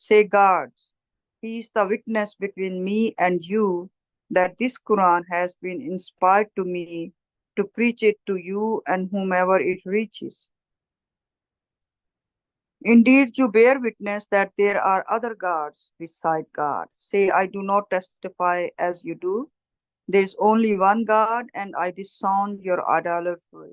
say guards, he is the witness between me and you that this Quran has been inspired to me to preach it to you and whomever it reaches. Indeed, you bear witness that there are other gods beside God. Say, I do not testify as you do. There is only one God and I disown your idolatry.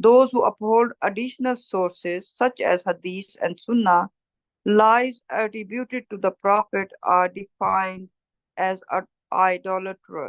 Those who uphold additional sources such as hadith and sunnah, lies attributed to the prophet are defined as idolater।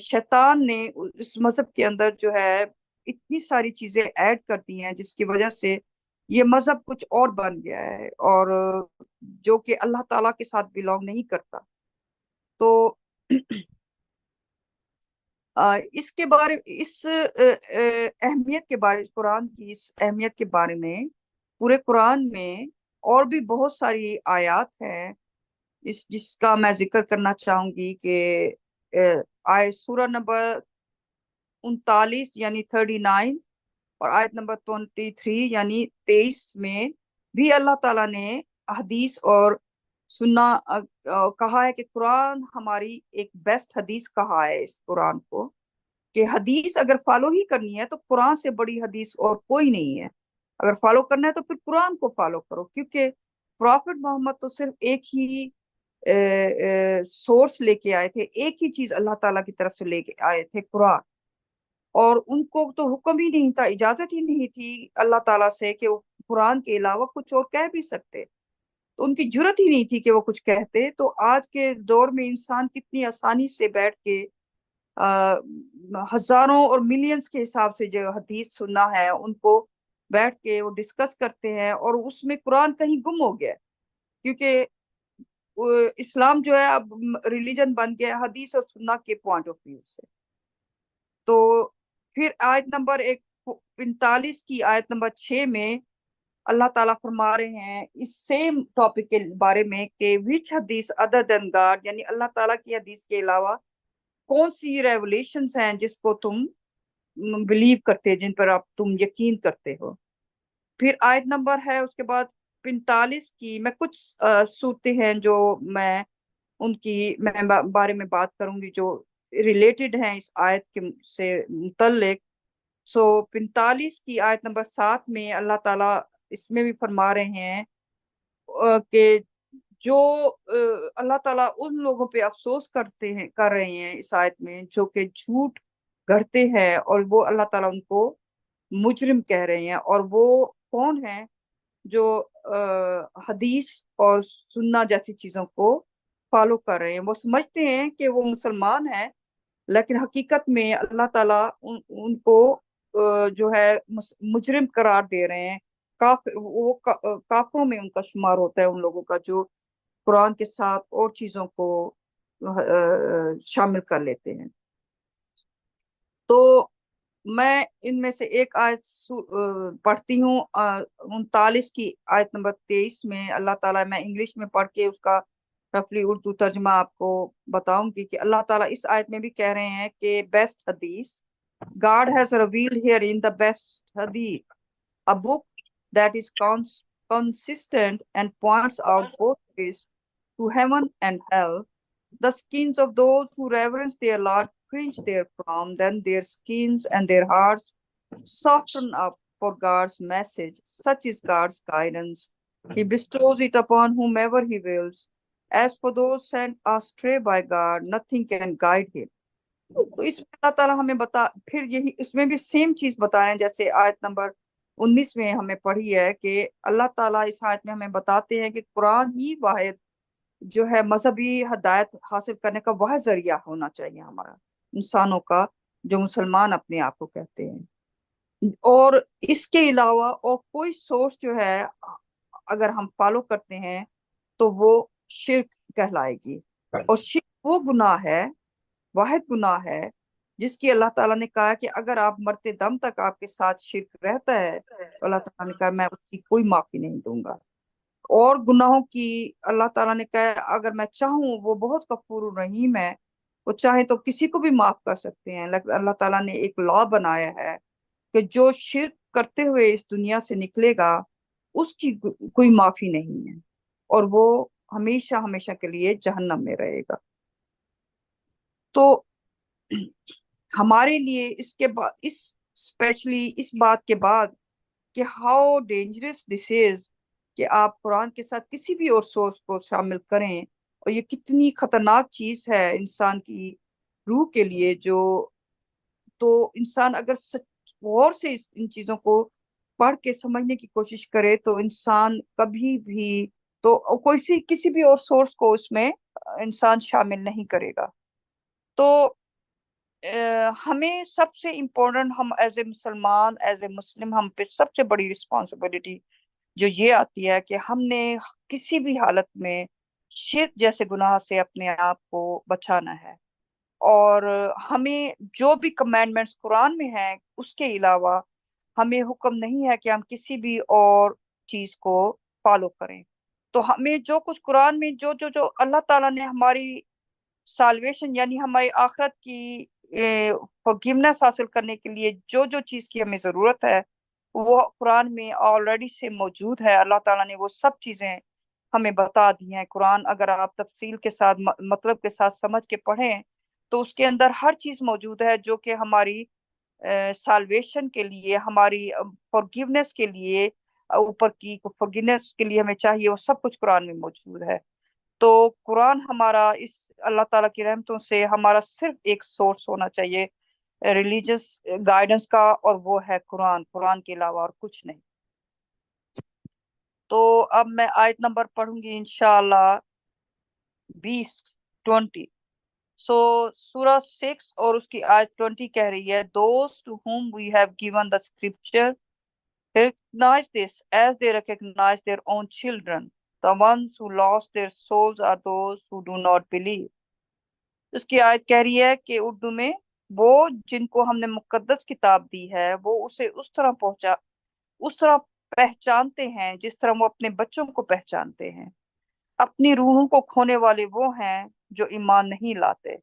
شیطان نے اس مذہب کے اندر جو ہے اتنی ساری چیزیں add کر دی ہیں جس کی وجہ سے یہ مذہب کچھ اور بن گیا ہے، اور جو کہ اللہ تعالیٰ کے ساتھ بلونگ نہیں کرتا۔ تو اس کے بارے اس اہمیت کے بارے قرآن کی اس اہمیت کے بارے میں پورے قرآن میں اور بھی بہت ساری آیات ہیں جس کا میں ذکر کرنا چاہوں گی کہ سورہ نمبر 39 یعنی 39 اور آیت نمبر 23 یعنی 23 میں بھی اللہ تعالیٰ نے حدیث اور سننا کہا ہے کہ قرآن ہماری ایک بیسٹ حدیث کہا ہے اس قرآن کو، کہ حدیث اگر فالو ہی کرنی ہے تو قرآن سے بڑی حدیث اور کوئی نہیں ہے۔ اگر فالو کرنا ہے تو پھر قرآن کو فالو کرو، کیونکہ پرافٹ محمد تو صرف ایک ہی سورس لے کے آئے تھے، ایک ہی چیز اللہ تعالیٰ کی طرف سے لے کے آئے تھے، قرآن، اور ان کو تو حکم ہی نہیں تھا، اجازت ہی نہیں تھی اللہ تعالیٰ سے کہ وہ قرآن کے علاوہ کچھ اور کہہ بھی سکتے، تو ان کی جرت ہی نہیں تھی کہ وہ کچھ کہتے۔ تو آج کے دور میں انسان کتنی آسانی سے بیٹھ کے ہزاروں اور ملینز کے حساب سے جو حدیث سننا ہے ان کو بیٹھ کے وہ ڈسکس کرتے ہیں، اور اس میں قرآن کہیں گم ہو گیا، کیونکہ اسلام جو ہے اب ریلیجن بن گیا حدیث اور سننا کے پوائنٹ آف ویو سے۔ تو پھر آیت نمبر 45 کی آیت نمبر 6 میں اللہ تعالیٰ فرما رہے ہیں اس سیم ٹاپک کے بارے میں کہ وچ حدیث ادر دین گاڈ، یعنی اللہ تعالیٰ کی حدیث کے علاوہ کون سی ریولیشنز ہیں جس کو تم بلیو کرتے، جن پر تم یقین کرتے ہو۔ پھر آیت نمبر ہے اس کے بعد 45 کی، میں کچھ صورتیں ہیں جو میں ان کی بارے میں بات کروں گی جو ریلیٹڈ ہیں اس آیت کے سے متعلق۔ 45 کی آیت نمبر 7 میں اللہ تعالیٰ اس میں بھی فرما رہے ہیں کہ جو اللہ تعالیٰ ان لوگوں پہ افسوس کر رہے ہیں اس آیت میں جو کہ جھوٹ گھڑتے ہیں، اور وہ اللہ تعالیٰ ان کو مجرم کہہ رہے ہیں۔ اور وہ کون ہیں؟ جو حدیث اور سننا جیسی چیزوں کو فالو کر رہے ہیں، وہ سمجھتے ہیں کہ وہ مسلمان ہیں، لیکن حقیقت میں اللہ تعالیٰ ان کو جو ہے مجرم قرار دے رہے ہیں۔ وہ کافروں میں ان کا شمار ہوتا ہے، ان لوگوں کا جو قرآن کے ساتھ اور چیزوں کو شامل کر لیتے ہیں۔ تو میں ان میں سے ایک آیت پڑھتی ہوں، 39 کی آیت نمبر 23 میں اللہ تعالیٰ، میں انگلش میں پڑھ کے اس کا رفلی اردو ترجمہ آپ کو بتاؤں گی، کہ اللہ تعالیٰ اس آیت میں بھی کہہ رہے ہیں کہ بیسٹ حدیث God has revealed here in the best hadith, a book that is consistent and points out both ways to heaven and hell. The skins of those who reverence their Lord cringe therefrom, then their skins and their hearts soften up for God's message. Such is God's guidance. He bestows it upon whomever he wills. As for those sent astray by God, nothing can guide him. تو اس میں اللہ تعالیٰ ہمیں پھر یہی اس میں بھی same چیز بتا رہے ہیں جیسے آیت نمبر 19 میں ہمیں پڑھی ہے، کہ اللہ تعالیٰ اس آیت میں ہمیں بتاتے ہیں کہ قرآن ہی واحد جو ہے مذہبی ہدایت حاصل کرنے کا وہ ذریعہ ہونا چاہیے ہمارا، انسانوں کا، جو مسلمان اپنے آپ کو کہتے ہیں، اور اس کے علاوہ اور کوئی سورس جو ہے اگر ہم فالو کرتے ہیں تو وہ شرک کہلائے گی، اور شرک وہ گناہ ہے، واحد گناہ ہے جس کی اللہ تعالیٰ نے کہا کہ اگر آپ مرتے دم تک آپ کے ساتھ شرک رہتا ہے تو اللہ تعالیٰ نے کہا میں اس کی کوئی معافی نہیں دوں گا۔ اور گناہوں کی اللہ تعالیٰ نے کہا اگر میں چاہوں وہ بہت غفور الرحیم ہے، وہ چاہے تو کسی کو بھی معاف کر سکتے ہیں، لیکن اللہ تعالیٰ نے ایک لا بنایا ہے کہ جو شرک کرتے ہوئے اس دنیا سے نکلے گا اس کی کوئی معافی نہیں ہے، اور وہ ہمیشہ ہمیشہ کے لیے جہنم میں رہے گا۔ تو ہمارے لیے اس کے بعد اسپیشلی اس بات کے بعد کہ ہاؤ ڈینجرس دس از کہ آپ قرآن کے ساتھ کسی بھی اور سورس کو شامل کریں، اور یہ کتنی خطرناک چیز ہے انسان کی روح کے لیے، جو تو انسان اگر غور سے ان چیزوں کو پڑھ کے سمجھنے کی کوشش کرے تو انسان کبھی بھی تو کسی بھی اور سورس کو اس میں انسان شامل نہیں کرے گا۔ تو ہمیں سب سے امپورٹنٹ، ہم ایز اے مسلمان، ایز اے مسلم، ہم پہ سب سے بڑی رسپانسبلٹی جو یہ آتی ہے کہ ہم نے کسی بھی حالت میں شرک جیسے گناہ سے اپنے آپ کو بچانا ہے، اور ہمیں جو بھی کمانڈمنٹس قرآن میں ہیں اس کے علاوہ ہمیں حکم نہیں ہے کہ ہم کسی بھی اور چیز کو فالو کریں۔ تو ہمیں جو کچھ قرآن میں جو اللہ تعالیٰ نے ہماری سالویشن یعنی ہماری آخرت کی فورگیونیس حاصل کرنے کے لیے جو جو چیز کی ہمیں ضرورت ہے وہ قرآن میں آلریڈی سے موجود ہے۔ اللہ تعالیٰ نے وہ سب چیزیں ہمیں بتا دی ہیں۔ قرآن اگر آپ تفصیل کے ساتھ مطلب کے ساتھ سمجھ کے پڑھیں تو اس کے اندر ہر چیز موجود ہے جو کہ ہماری سالویشن کے لیے، ہماری فورگیونیس کے لیے، اوپر کی فورگیونیس کے لیے ہمیں چاہیے، وہ سب کچھ قرآن میں موجود ہے۔ تو قرآن ہمارا اس اللہ تعالیٰ کی رحمتوں سے ہمارا صرف ایک سورس ہونا چاہیے ریلیجس گائیڈنس کا، اور وہ ہے قرآن، قرآن کے علاوہ اور کچھ نہیں۔ تو اب میں آیت نمبر پڑھوں گی انشاءاللہ 20 سو سورہ 6 اور اس کی آیت 20 کہہ رہی ہے، Those to whom we have given the scripture recognize this as they recognize their own children. The ones who lost their souls are those who do not believe. اس کی آیت کہہ رہی ہے کہ اردو میں، وہ جن کو ہم نے مقدس کتاب دی ہے وہ اسے اس طرح پہچانتے ہیں جس طرح وہ اپنے بچوں کو پہچانتے ہیں۔ اپنی روحوں کو کھونے والے وہ ہیں جو ایمان نہیں لاتے۔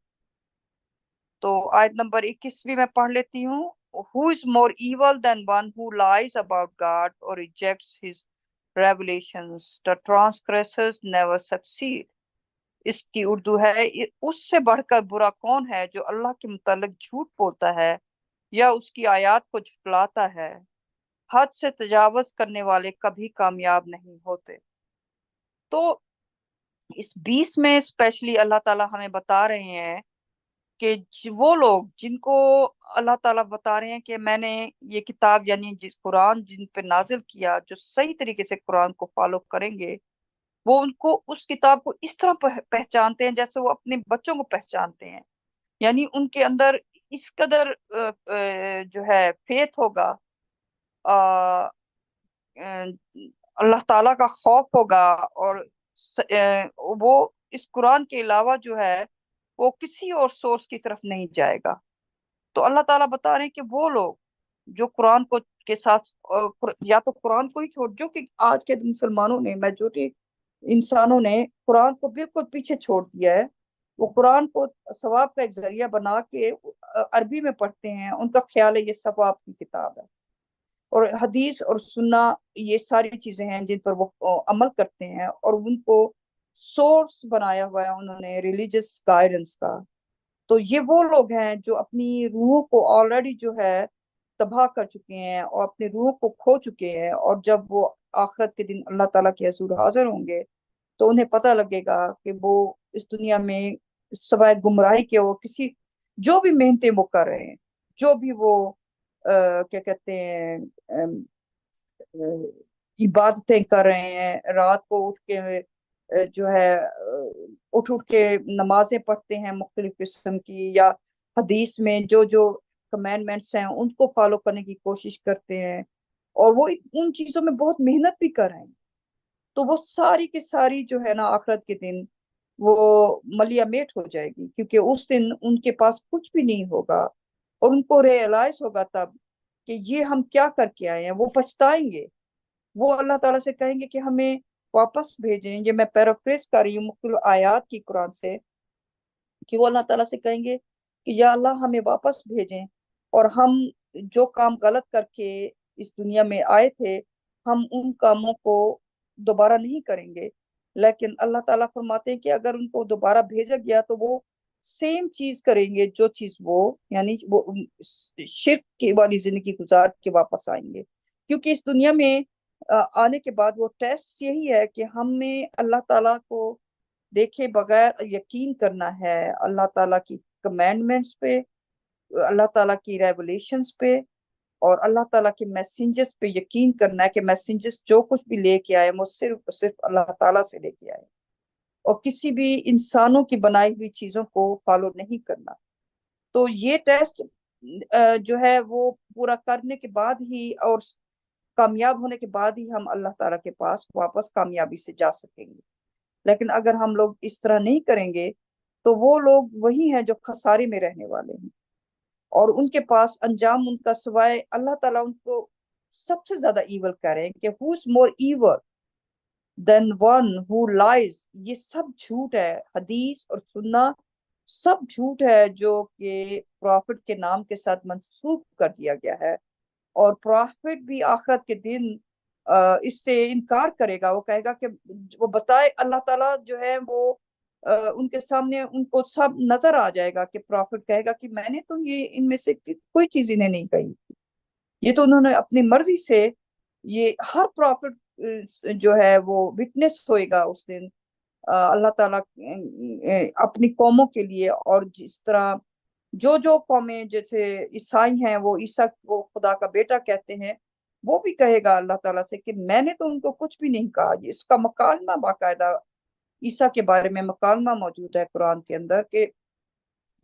تو آیت نمبر 21 میں پڑھ لیتی ہوں۔ Who is more evil than one who lies about God or rejects his revelations? The transgressors never succeed. اس کی اردو ہے، اس سے بڑھ کر برا کون ہے جو اللہ کے متعلق جھوٹ بولتا ہے یا اس کی آیات کو جھٹلاتا ہے؟ حد سے تجاوز کرنے والے کبھی کامیاب نہیں ہوتے۔ تو اس 20 میں اسپیشلی اللہ تعالیٰ ہمیں بتا رہے ہیں کہ وہ لوگ جن کو اللہ تعالیٰ بتا رہے ہیں کہ میں نے یہ کتاب یعنی جس قرآن جن پہ نازل کیا، جو صحیح طریقے سے قرآن کو فالو کریں گے، وہ ان کو اس کتاب کو اس طرح پہچانتے ہیں جیسے وہ اپنے بچوں کو پہچانتے ہیں۔ یعنی ان کے اندر اس قدر جو ہے فیتھ ہوگا، اللہ تعالیٰ کا خوف ہوگا، اور وہ اس قرآن کے علاوہ جو ہے وہ کسی اور سورس کی طرف نہیں جائے گا۔ تو اللہ تعالیٰ بتا رہے ہیں کہ وہ لوگ جو قرآن کو کے ساتھ یا تو قرآن کو ہی چھوڑ، جو کہ آج کے مسلمانوں نے، میجورٹی انسانوں نے قرآن کو بالکل پیچھے چھوڑ دیا ہے۔ وہ قرآن کو ثواب کا ایک ذریعہ بنا کے عربی میں پڑھتے ہیں، ان کا خیال ہے یہ ثواب کی کتاب ہے، اور حدیث اور سننا یہ ساری چیزیں ہیں جن پر وہ عمل کرتے ہیں، اور ان کو سورس بنایا ہوا ہے انہوں نے ریلیجس گائیڈنس کا۔ تو یہ وہ لوگ ہیں جو اپنی روحوں کو آلریڈی جو ہے تباہ کر چکے ہیں اور اپنی روحوں کو کھو چکے ہیں، اور جب وہ آخرت کے دن اللہ تعالیٰ کے حضور حاضر ہوں گے تو انہیں پتہ لگے گا کہ وہ اس دنیا میں سوائے گمراہی کے اور کسی جو بھی محنتیں وہ کر رہے ہیں، جو بھی وہ کیا کہتے ہیں عبادتیں کر رہے ہیں، رات کو اٹھ کے جو ہے اٹھ کے نمازیں پڑھتے ہیں مختلف قسم کی، یا حدیث میں جو جو کمانڈمنٹس ہیں ان کو فالو کرنے کی کوشش کرتے ہیں، اور وہ ان چیزوں میں بہت محنت بھی کر رہے ہیں، تو وہ ساری کی ساری جو ہے نا آخرت کے دن وہ ملیا میٹ ہو جائے گی، کیونکہ اس دن ان کے پاس کچھ بھی نہیں ہوگا، اور ان کو ریئلائز ہوگا تب کہ یہ ہم کیا کر کے آئے ہیں۔ وہ پچھتائیں گے، وہ اللہ تعالیٰ سے کہیں گے کہ ہمیں واپس بھیجیں۔ یہ میں پیرافریز کر رہی ہوں مختلف آیات کی قرآن سے، کہ وہ اللہ تعالیٰ سے کہیں گے کہ یا اللہ ہمیں واپس بھیجیں، اور ہم جو کام غلط کر کے اس دنیا میں آئے تھے ہم ان کاموں کو دوبارہ نہیں کریں گے۔ لیکن اللہ تعالیٰ فرماتے ہیں کہ اگر ان کو دوبارہ بھیجا گیا تو وہ سیم چیز کریں گے جو چیز وہ، یعنی وہ شرک کی والی زندگی گزار کے واپس آئیں گے، کیونکہ اس دنیا میں آنے کے بعد وہ ٹیسٹ یہی ہے کہ ہمیں اللہ تعالیٰ کو دیکھے بغیر یقین کرنا ہے، اللہ تعالیٰ کی کمانڈمنٹس پہ، اللہ تعالیٰ کی ریولیشنز پہ، اور اللہ تعالیٰ کے میسنجرز پہ یقین کرنا ہے کہ میسنجرز جو کچھ بھی لے کے آئے وہ صرف اللہ تعالیٰ سے لے کے آئے، اور کسی بھی انسانوں کی بنائی ہوئی چیزوں کو فالو نہیں کرنا. تو یہ ٹیسٹ جو ہے وہ پورا کرنے کے بعد ہی اور کامیاب ہونے کے بعد ہی ہم اللہ تعالیٰ کے پاس واپس کامیابی سے جا سکیں گے. لیکن اگر ہم لوگ اس طرح نہیں کریں گے تو وہ لوگ وہی ہیں جو خسارے میں رہنے والے ہیں، اور ان کے پاس انجام ان کا سوائے اللہ تعالیٰ ان کو سب سے زیادہ ایول کہہ رہے ہیں کہ who is more evil than one who lies. یہ سب جھوٹ ہے، حدیث اور سننا سب جھوٹ ہے جو کہ پروفٹ کے نام کے ساتھ منسوب کر دیا گیا ہے. اور پروفٹ بھی آخرت کے دن اس سے انکار کرے گا. وہ کہے گا کہ وہ بتائے، اللہ تعالیٰ جو ہے وہ ان کے سامنے ان کو سب نظر آ جائے گا کہ پروفٹ کہے گا کہ میں نے تو یہ ان میں سے کوئی چیز انہیں نہیں کہی، یہ تو انہوں نے اپنی مرضی سے. یہ ہر پروفٹ جو ہے وہ وٹنس ہوئے گا اس دن اللہ تعالیٰ اپنی قوموں کے لیے. اور جس طرح جو قومیں جیسے عیسائی ہیں وہ عیسیٰ کو خدا کا بیٹا کہتے ہیں، وہ بھی کہے گا اللہ تعالیٰ سے کہ میں نے تو ان کو کچھ بھی نہیں کہا. اس کا مکالمہ باقاعدہ عیسیٰ کے بارے میں مکالمہ موجود ہے قرآن کے اندر کہ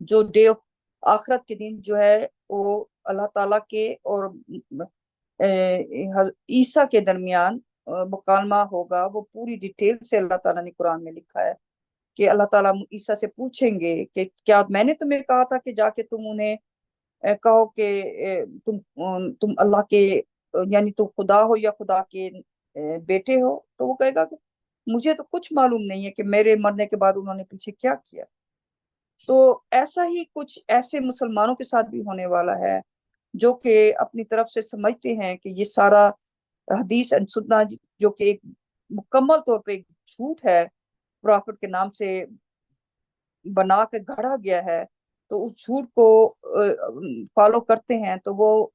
جو ڈے آف آخرت کے دن جو ہے وہ اللہ تعالیٰ کے اور عیسیٰ کے درمیان مکالمہ ہوگا. وہ پوری ڈیٹیل سے اللہ تعالیٰ نے قرآن میں لکھا ہے کہ اللہ تعالیٰ عیسیٰ سے پوچھیں گے کہ کیا میں نے تمہیں کہا تھا کہ جا کے تم انہیں کہو کہ تم اللہ کے یعنی تم خدا ہو یا خدا کے بیٹے ہو. تو وہ کہے گا کہ مجھے تو کچھ معلوم نہیں ہے کہ میرے مرنے کے بعد انہوں نے پیچھے کیا کیا. تو ایسا ہی کچھ ایسے مسلمانوں کے ساتھ بھی ہونے والا ہے جو کہ اپنی طرف سے سمجھتے ہیں کہ یہ سارا حدیث سننا جو کہ ایک مکمل طور پہ جھوٹ ہے، پروفٹ کے نام سے بنا کے گھڑا گیا ہے، تو اس جھوٹ کو فالو کرتے ہیں تو وہ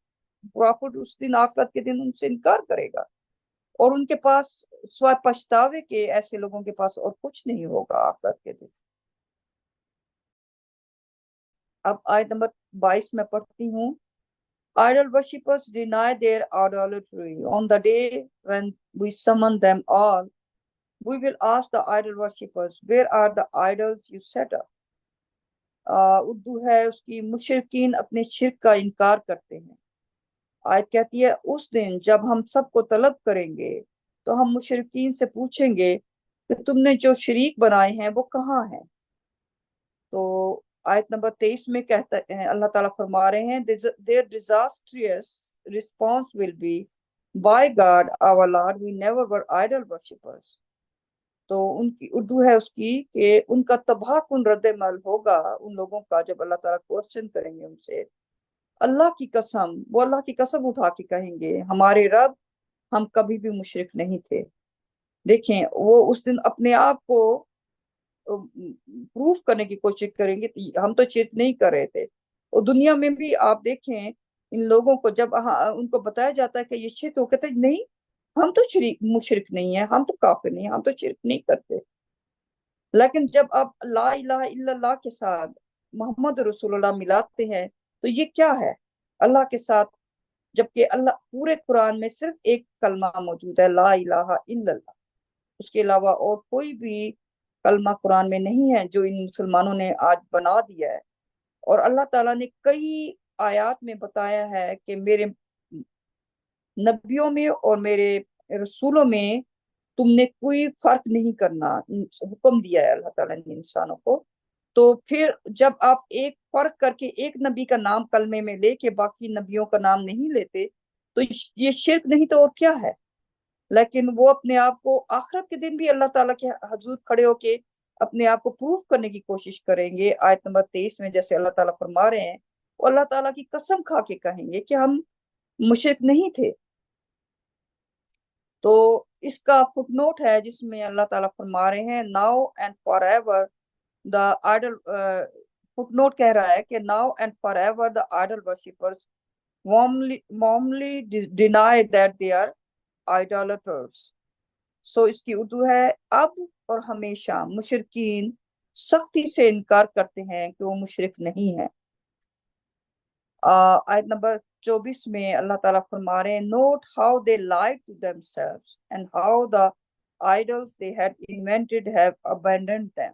پروفٹ اس دن آخرت کے دن ان سے انکار کرے گا، اور ان کے پاس سوائے پچھتاوے کے ایسے لوگوں کے پاس اور کچھ نہیں ہوگا آخرت کے دن. اب آیت نمبر 22 میں پڑھتی ہوں. Idol worshippers deny their idolatry. On the day when we summon them all, we will ask the idol worshippers, where are the idols you set up? Urdu ہے اس کی مشرکین اپنے شرک کا انکار کرتے ہیں. آیت کہتی ہے اس دن جب ہم سب کو طلب کریں گے تو ہم مشرکین سے پوچھیں گے کہ تم نے جو شریک بنائے ہیں وہ کہاں ہیں. تو آیت نمبر 23 میں کہتا ہے اللہ تعالیٰ فرما رہے ہیں their disastrous response will be by God our Lord we never were idol worshippers. تو ان کی اردو ہے اس کی کہ ان کا تباہ کن رد عمل ہوگا ان لوگوں کا جب اللہ تعالیٰ کوشچن کریں گے ان سے. اللہ کی قسم، وہ اللہ کی قسم اٹھا کے کہیں گے ہمارے رب ہم کبھی بھی مشرک نہیں تھے. دیکھیں وہ اس دن اپنے آپ کو پروف کرنے کی کوشش کریں گے ہم تو شرک نہیں کر رہے تھے. اور دنیا میں بھی آپ دیکھیں ان لوگوں کو جب ان کو بتایا جاتا ہے کہ یہ شرک، وہ کہتے ہیں نہیں ہم تو مشرک نہیں ہیں، ہم تو کافر نہیں ہیں، ہم تو شرک نہیں کرتے. لیکن جب آپ لا الہ الا اللہ کے ساتھ محمد رسول اللہ ملاتے ہیں تو یہ کیا ہے اللہ کے ساتھ، جبکہ اللہ پورے قرآن میں صرف ایک کلمہ موجود ہے لا الہ الا اللہ. اس کے علاوہ اور کوئی بھی کلمہ قرآن میں نہیں ہے جو ان مسلمانوں نے آج بنا دیا ہے. اور اللہ تعالیٰ نے کئی آیات میں بتایا ہے کہ میرے نبیوں میں اور میرے رسولوں میں تم نے کوئی فرق نہیں کرنا، حکم دیا ہے اللہ تعالیٰ نے انسانوں کو. تو پھر جب آپ ایک فرق کر کے ایک نبی کا نام کلمے میں لے کے باقی نبیوں کا نام نہیں لیتے تو یہ شرک نہیں تو اور کیا ہے. لیکن وہ اپنے آپ کو آخرت کے دن بھی اللہ تعالیٰ کے حضور کھڑے ہو کے اپنے آپ کو پروف کرنے کی کوشش کریں گے. آیت نمبر 23 میں جیسے اللہ تعالیٰ فرما رہے ہیں وہ اللہ تعالیٰ کی قسم کھا کے کہیں گے کہ ہم مشرک نہیں تھے. تو اس کا فٹ نوٹ ہے جس میں اللہ تعالیٰ فرما رہے ہیں now and forever the idol. Footnote کہہ رہا ہے کہ now and forever the idol worshippers warmly deny that they are idolaters. So اس کی اردو ہے اب اور ہمیشہ مشرکین سختی سے انکار کرتے ہیں کہ وہ مشرک نہیں ہیں. آیت نمبر 24 میں اللہ تعالیٰ فرما رہے ہیں note how they lie to themselves and how the idols they had invented have abandoned them.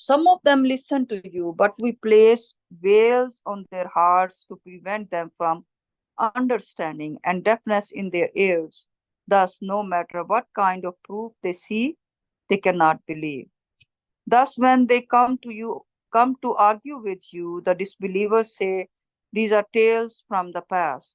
Some of them listen to you, but we place veils on their hearts to prevent them from understanding and deafness in their ears. Thus, no matter what kind of proof they see, they cannot believe. Thus, when they come to argue with you, the disbelievers say, these are tales from the past.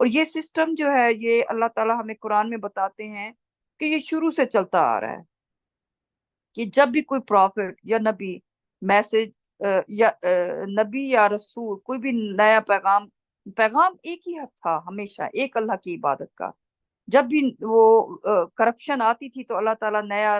اور یہ system جو ہے یہ اللہ تعالیٰ ہمیں قرآن میں بتاتے ہیں کہ یہ شروع سے چلتا آ رہا ہے کہ جب بھی کوئی پروفٹ یا نبی میسج یا نبی یا رسول کوئی بھی نیا پیغام ایک ہی تھا ہمیشہ، ایک اللہ کی عبادت کا۔ جب بھی وہ کرپشن آتی تھی تو اللہ تعالیٰ نیا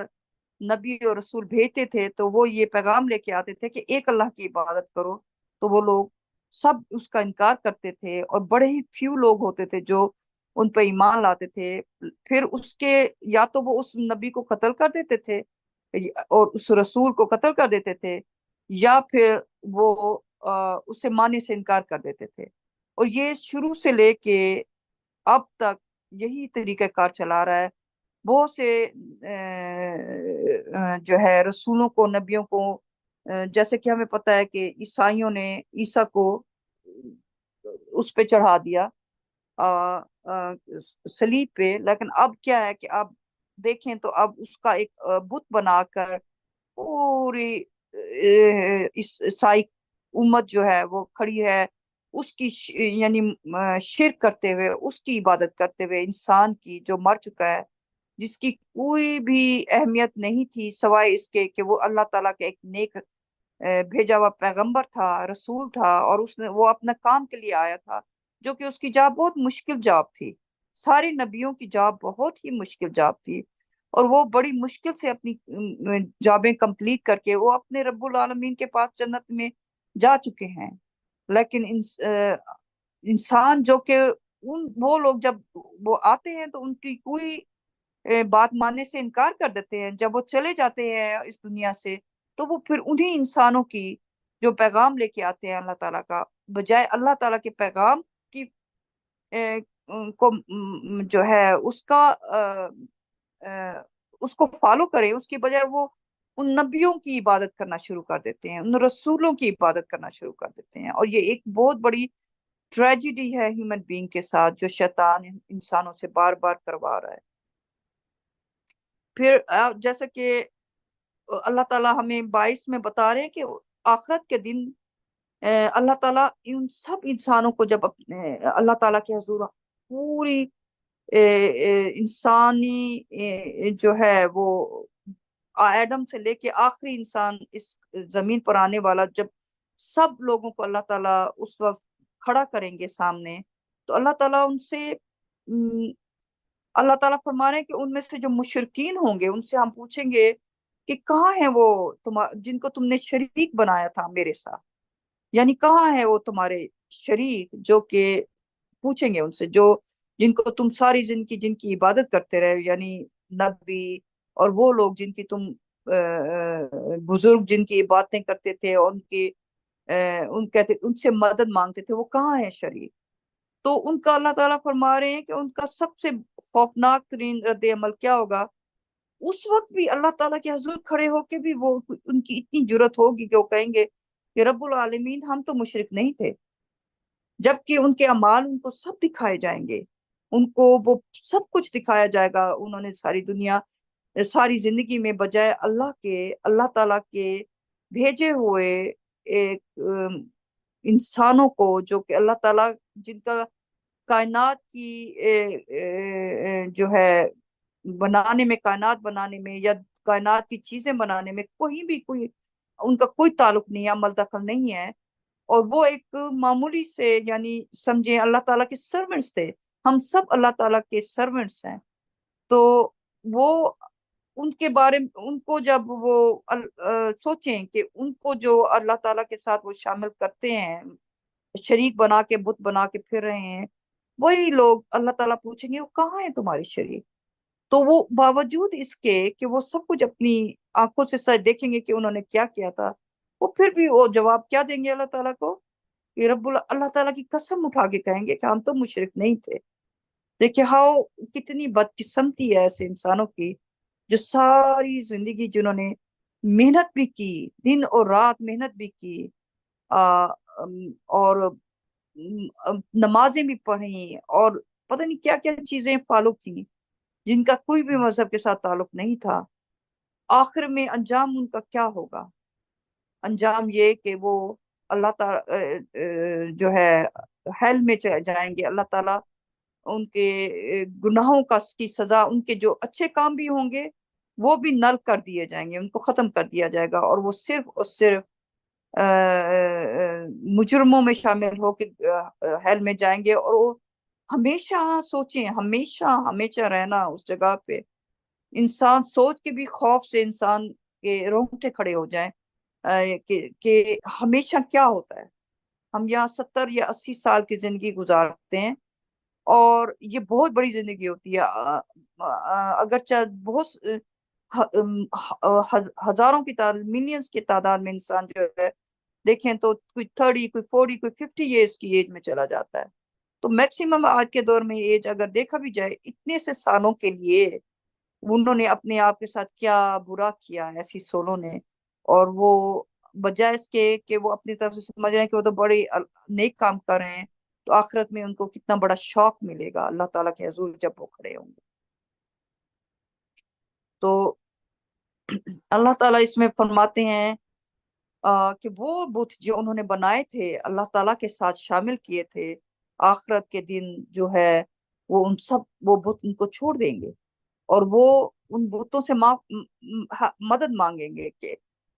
نبی اور رسول بھیجتے تھے تو وہ یہ پیغام لے کے آتے تھے کہ ایک اللہ کی عبادت کرو، تو وہ لوگ سب اس کا انکار کرتے تھے، اور بڑے ہی فیو لوگ ہوتے تھے جو ان پہ ایمان لاتے تھے۔ پھر اس کے یا تو وہ اس نبی کو قتل کر دیتے تھے اور اس رسول کو قتل کر دیتے تھے، یا پھر وہ اسے ماننے سے انکار کر دیتے تھے۔ اور یہ شروع سے لے کے اب تک یہی طریقہ کار چلا رہا ہے۔ بہت سے جو ہے رسولوں کو، نبیوں کو، جیسے کہ ہمیں پتہ ہے کہ عیسائیوں نے عیسیٰ کو اس پہ چڑھا دیا صلیب پہ، لیکن اب کیا ہے کہ اب دیکھیں تو اب اس کا ایک بت بنا کر پوری عیسائی امت جو ہے وہ کھڑی ہے اس کی یعنی شرک کرتے ہوئے، اس کی عبادت کرتے ہوئے، انسان کی جو مر چکا ہے، جس کی کوئی بھی اہمیت نہیں تھی سوائے اس کے کہ وہ اللہ تعالیٰ کے ایک نیک بھیجا ہوا پیغمبر تھا، رسول تھا، اور اس نے وہ اپنا کام کے لیے آیا تھا، جو کہ اس کی جاب بہت مشکل جاب تھی۔ سارے نبیوں کی جاب بہت ہی مشکل جاب تھی، اور وہ بڑی مشکل سے اپنی جابیں کمپلیٹ کر کے وہ اپنے رب العالمین کے پاس جنت میں جا چکے ہیں۔ لیکن انسان جو کہ وہ لوگ جب وہ آتے ہیں تو ان کی کوئی بات ماننے سے انکار کر دیتے ہیں۔ جب وہ چلے جاتے ہیں اس دنیا سے تو وہ پھر انہی انسانوں کی جو پیغام لے کے آتے ہیں اللہ تعالیٰ کا، بجائے اللہ تعالیٰ کے پیغام کی کو جو ہے اس کو فالو کریں، اس کی بجائے وہ ان نبیوں کی عبادت کرنا شروع کر دیتے ہیں، ان رسولوں کی عبادت کرنا شروع کر دیتے ہیں۔ اور یہ ایک بہت بڑی ٹریجڈی ہے ہیومن بینگ کے ساتھ جو شیطان انسانوں سے بار بار کروا رہا ہے۔ پھر جیسا کہ اللہ تعالیٰ ہمیں 22 میں بتا رہے ہیں کہ آخرت کے دن اللہ تعالیٰ ان سب انسانوں کو جب اللہ تعالیٰ کے حضور پوری انسانی جو ہے وہ ایڈم سے لے کے آخری انسان اس زمین پر آنے والا، جب سب لوگوں کو اللہ تعالیٰ اس وقت کھڑا کریں گے سامنے، تو اللہ تعالیٰ ان سے اللہ تعالیٰ فرما رہے ہیں کہ ان میں سے جو مشرکین ہوں گے ان سے ہم پوچھیں گے کہ کہاں ہیں وہ جن کو تم نے شریک بنایا تھا میرے ساتھ، یعنی کہاں ہے وہ تمہارے شریک جو کہ پوچھیں گے ان سے جو جن کو تم ساری زندگی جن کی عبادت کرتے رہے، یعنی نبی اور وہ لوگ جن کی تم بزرگ جن کی عبادتیں کرتے تھے اور ان سے مدد مانگتے تھے، وہ کہاں ہیں شریک؟ تو ان کا اللہ تعالیٰ فرما رہے ہیں کہ ان کا سب سے خوفناک ترین رد عمل کیا ہوگا؟ اس وقت بھی اللہ تعالیٰ کے حضور کھڑے ہو کے بھی وہ ان کی اتنی جرت ہوگی کہ وہ کہیں گے کہ رب العالمین ہم تو مشرک نہیں تھے، جبکہ ان کے اعمال ان کو سب دکھائے جائیں گے، ان کو وہ سب کچھ دکھایا جائے گا۔ انہوں نے ساری زندگی میں بجائے اللہ تعالیٰ کے بھیجے ہوئے ایک انسانوں کو، جو کہ اللہ تعالیٰ جن کا کائنات کی جو ہے کائنات بنانے میں یا کائنات کی چیزیں بنانے میں کوئی ان کا کوئی تعلق نہیں ہے، عمل دخل نہیں ہے، اور وہ ایک معمولی سے یعنی سمجھیں اللہ تعالیٰ کے سرونٹس تھے۔ ہم سب اللہ تعالیٰ کے سرونٹس ہیں، تو وہ ان کے بارے میں ان کو جب وہ سوچیں کہ ان کو جو اللہ تعالیٰ کے ساتھ وہ شامل کرتے ہیں، شریک بنا کے بت بنا کے پھر رہے ہیں، وہی لوگ اللہ تعالیٰ پوچھیں گے وہ کہاں ہیں تمہارے شریک؟ تو وہ باوجود اس کے کہ وہ سب کچھ اپنی آنکھوں سے سچ دیکھیں گے کہ انہوں نے کیا کیا تھا، وہ پھر بھی وہ جواب کیا دیں گے اللہ تعالیٰ کو کہ اللہ تعالیٰ کی قسم اٹھا کے کہیں گے کہ ہم تو مشرک نہیں تھے۔ دیکھیں کتنی بدقسمتی ہے ایسے انسانوں کی جو ساری زندگی جنہوں نے محنت بھی کی، دن اور رات محنت بھی کی، اور نمازیں بھی پڑھیں، اور پتہ نہیں کیا کیا چیزیں فالو کی جن کا کوئی بھی مذہب کے ساتھ تعلق نہیں تھا۔ آخر میں انجام ان کا کیا ہوگا؟ انجام یہ کہ وہ اللہ تعالی جو ہے ہیل میں جائیں گے۔ اللہ تعالیٰ ان کے گناہوں کی سزا، ان کے جو اچھے کام بھی ہوں گے وہ بھی نل کر دیے جائیں گے، ان کو ختم کر دیا جائے گا، اور وہ صرف اور صرف مجرموں میں شامل ہو کے ہیل میں جائیں گے، اور وہ ہمیشہ سوچیں، ہمیشہ ہمیشہ رہنا اس جگہ پہ، انسان سوچ کے بھی خوف سے انسان کے رونگٹے کھڑے ہو جائیں کہ ہمیشہ کیا ہوتا ہے۔ ہم یہاں 70 یا 80 سال کی زندگی گزارتے ہیں، اور یہ بہت بڑی زندگی ہوتی ہے، اگرچہ بہت ہزاروں کی تعداد، ملینز کی تعداد میں انسان جو ہے دیکھیں تو کوئی 30، کوئی 40، کوئی 50 ایئرس کی ایج میں چلا جاتا ہے۔ تو میکسیمم آج کے دور میں ایج اگر دیکھا بھی جائے، اتنے سے سالوں کے لیے انہوں نے اپنے آپ کے ساتھ کیا برا کیا ہے ایسی سولوں نے، اور وہ بجائے اس کے کہ وہ اپنی طرف سے سمجھ رہے ہیں کہ وہ تو بڑے نیک کام کر رہے ہیں، تو آخرت میں ان کو کتنا بڑا شوق ملے گا اللہ تعالیٰ کے حضور جب وہ کھڑے ہوں گے۔ تو اللہ تعالیٰ اس میں فرماتے ہیں کہ وہ بت جو انہوں نے بنائے تھے اللہ تعالیٰ کے ساتھ شامل کیے تھے، آخرت کے دن جو ہے وہ بت ان کو چھوڑ دیں گے، اور وہ ان بتوں سے مدد مانگیں گے کہ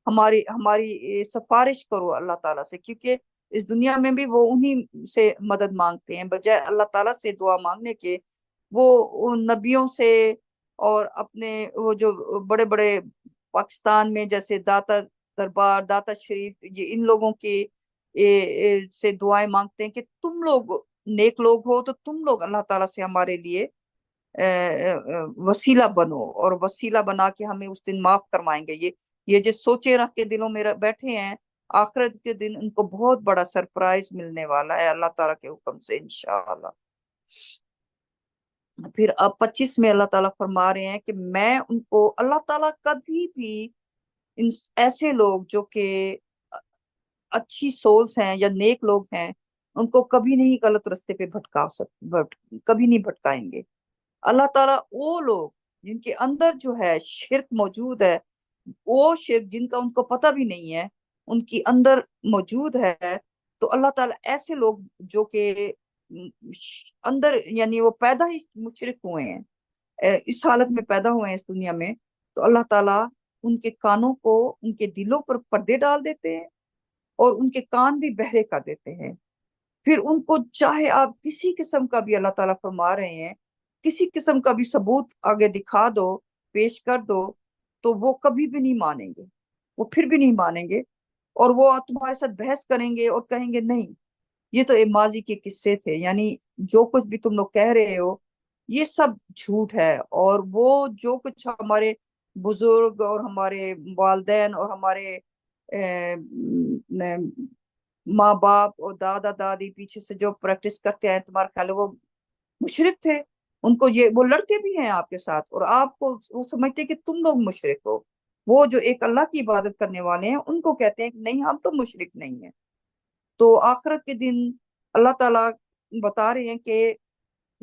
ہماری سفارش کرو اللہ تعالیٰ سے، کیونکہ اس دنیا میں بھی وہ انہی سے مدد مانگتے ہیں، بجائے اللہ تعالیٰ سے دعا مانگنے کے وہ ان نبیوں سے اور اپنے وہ جو بڑے بڑے پاکستان میں جیسے داتا دربار، داتا شریف، یہ ان لوگوں کی سے دعائیں مانگتے ہیں کہ تم لوگ نیک لوگ ہو تو تم لوگ اللہ تعالیٰ سے ہمارے لیے وسیلہ بنو، اور وسیلہ بنا کے ہمیں اس دن معاف کروائیں گے۔ یہ جو سوچے رکھ کے دلوں میں بیٹھے ہیں، آخرت کے دن ان کو بہت بڑا سرپرائز ملنے والا ہے اللہ تعالیٰ کے حکم سے انشاءاللہ۔ پھر اب 25 میں اللہ تعالیٰ فرما رہے ہیں کہ میں ان کو، اللہ تعالیٰ کبھی بھی ایسے لوگ جو کہ اچھی سولز ہیں یا نیک لوگ ہیں ان کو کبھی نہیں غلط رستے پہ کبھی نہیں بھٹکائیں گے۔ اللہ تعالیٰ وہ لوگ جن کے اندر جو ہے شرک موجود ہے، وہ شرک جن کا ان کو پتہ بھی نہیں ہے ان کی اندر موجود ہے، تو اللہ تعالیٰ ایسے لوگ جو کہ اندر یعنی وہ پیدا ہی مشرک ہوئے ہیں، اس حالت میں پیدا ہوئے ہیں اس دنیا میں، تو اللہ تعالیٰ ان کے کانوں کو، ان کے دلوں پر پردے ڈال دیتے ہیں اور ان کے کان بھی بہرے کر دیتے ہیں۔ پھر ان کو چاہے آپ کسی قسم کا بھی، اللہ تعالیٰ فرما رہے ہیں، کسی قسم کا بھی ثبوت آگے دکھا دو، پیش کر دو، تو وہ کبھی بھی نہیں مانیں گے، وہ پھر بھی نہیں مانیں گے، اور وہ تمہارے ساتھ بحث کریں گے اور کہیں گے نہیں یہ تو ماضی کے قصے تھے، یعنی جو کچھ بھی تم لوگ کہہ رہے ہو یہ سب جھوٹ ہے، اور وہ جو کچھ ہمارے بزرگ اور ہمارے والدین اور ہمارے ماں باپ اور دادا دادی پیچھے سے جو پریکٹس کرتے ہیں، تمہارا خیال ہے وہ مشرک تھے، ان کو وہ لڑتے بھی ہیں آپ کے ساتھ، اور آپ کو وہ سمجھتے ہیں کہ تم لوگ مشرک ہو، وہ جو ایک اللہ کی عبادت کرنے والے ہیں ان کو کہتے ہیں کہ نہیں ہم تو مشرک نہیں ہیں۔ تو آخرت کے دن اللہ تعالیٰ بتا رہے ہیں کہ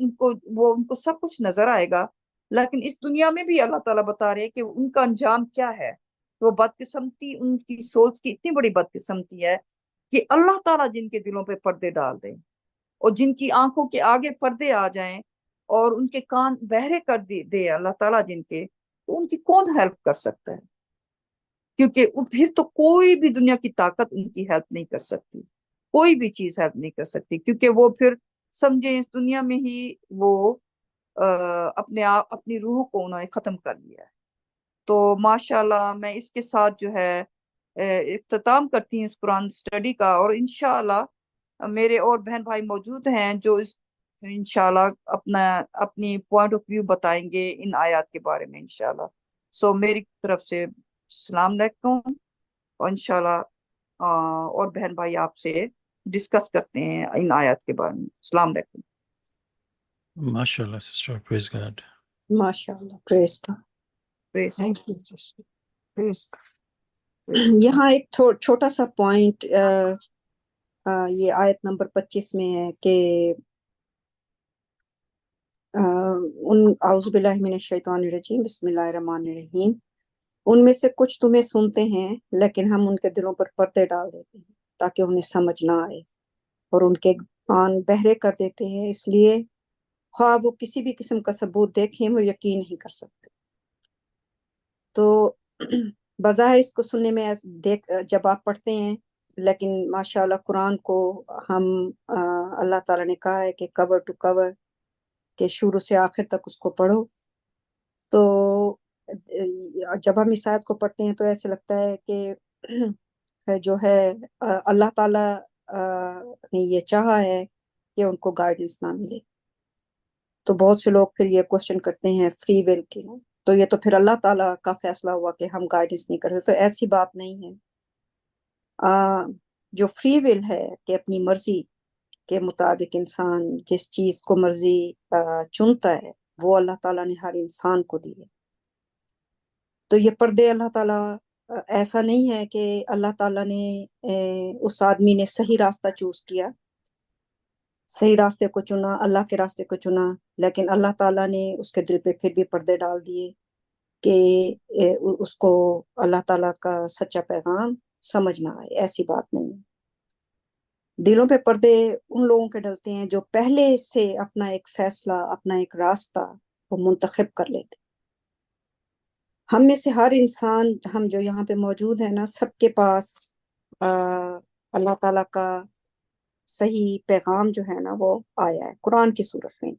ان کو سب کچھ نظر آئے گا، لیکن اس دنیا میں بھی اللہ تعالیٰ بتا رہے ہیں کہ ان کا انجام کیا ہے۔ وہ بدقسمتی، ان کی سوچ کی اتنی بڑی بدقسمتی ہے کہ اللہ تعالیٰ جن کے دلوں پہ پردے ڈال دیں اور جن کی آنکھوں کے آگے پردے آ جائیں اور ان کے کان بہرے کر دے اللہ تعالیٰ جن کے، تو ان کی کون ہیلپ کر سکتا ہے؟ کیونکہ پھر تو کوئی بھی دنیا کی طاقت ان کی ہیلپ نہیں کر سکتی، کوئی بھی چیز ہیلپ نہیں کر سکتی، کیونکہ وہ پھر سمجھیں اس دنیا میں ہی وہ اپنی روح کو انہوں نے ختم کر لیا ہے۔ تو ماشاءاللہ میں اس کے ساتھ جو ہے اختتام کرتی ہوں اس قرآن سٹڈی کا، اور انشاءاللہ میرے اور بہن بھائی موجود ہیں جو انشاءاللہ اپنی پوائنٹ آف ویو بتائیں گے ان آیات کے بارے میں انشاءاللہ۔ سو میری طرف سے السلام علیکم، اور انشاءاللہ اور بہن بھائی آپ سے ڈسکس کرتے ہیں ان آیات کے بارے میں۔ السلام علیکم۔ MashaAllah, sister. Praise God. ماشاءاللہ، praise God, Praise thank you sister, praise God. یہاں ایک چھوٹا سا پوائنٹ یہ آیت نمبر 25 میں ہے کہ اعوذ باللہ من الشیطان الرجیم، بسم اللہ الرحمن الرحیم، ان میں سے کچھ تمہیں سنتے ہیں لیکن ہم ان کے دلوں پر پردے ڈال دیتے ہیں تاکہ انہیں سمجھ نہ آئے، اور ان کے کان بہرے کر دیتے ہیں، اس لیے خواہ وہ کسی بھی قسم کا ثبوت دیکھیں وہ یقین نہیں کر سکتے. تو بظاہر اس کو سننے میں جب آپ پڑھتے ہیں، لیکن ماشاءاللہ قرآن کو ہم اللہ تعالیٰ نے کہا ہے کہ کور ٹو کور، کہ شروع سے آخر تک اس کو پڑھو. تو جب ہم اس آیت کو پڑھتے ہیں تو ایسے لگتا ہے کہ جو ہے اللہ تعالیٰ نے یہ چاہا ہے کہ ان کو گائیڈنس نہ ملے. تو بہت سے لوگ پھر یہ کوشچن کرتے ہیں فری ول کی، تو یہ تو پھر اللہ تعالیٰ کا فیصلہ ہوا کہ ہم گائیڈنس نہیں کرتے. تو ایسی بات نہیں ہے. جو فری ول ہے کہ اپنی مرضی کے مطابق انسان جس چیز کو مرضی چنتا ہے، وہ اللہ تعالیٰ نے ہر انسان کو دی ہے. تو یہ پردے اللہ تعالیٰ ایسا نہیں ہے کہ اللہ تعالیٰ نے اس آدمی نے صحیح راستہ چوز کیا، صحیح راستے کو چنا، اللہ کے راستے کو چنا، لیکن اللہ تعالیٰ نے اس کے دل پہ پھر بھی پردے ڈال دیے کہ اس کو اللہ تعالیٰ کا سچا پیغام سمجھ نہ آئے. ایسی بات نہیں ہے. دلوں پہ پردے ان لوگوں کے ڈلتے ہیں جو پہلے سے اپنا ایک فیصلہ، اپنا ایک راستہ وہ منتخب کر لیتے. ہم میں سے ہر انسان، ہم جو یہاں پہ موجود ہیں نا، سب کے پاس اللہ تعالیٰ کا صحیح پیغام جو ہے نا وہ آیا ہے قرآن کی صورت میں.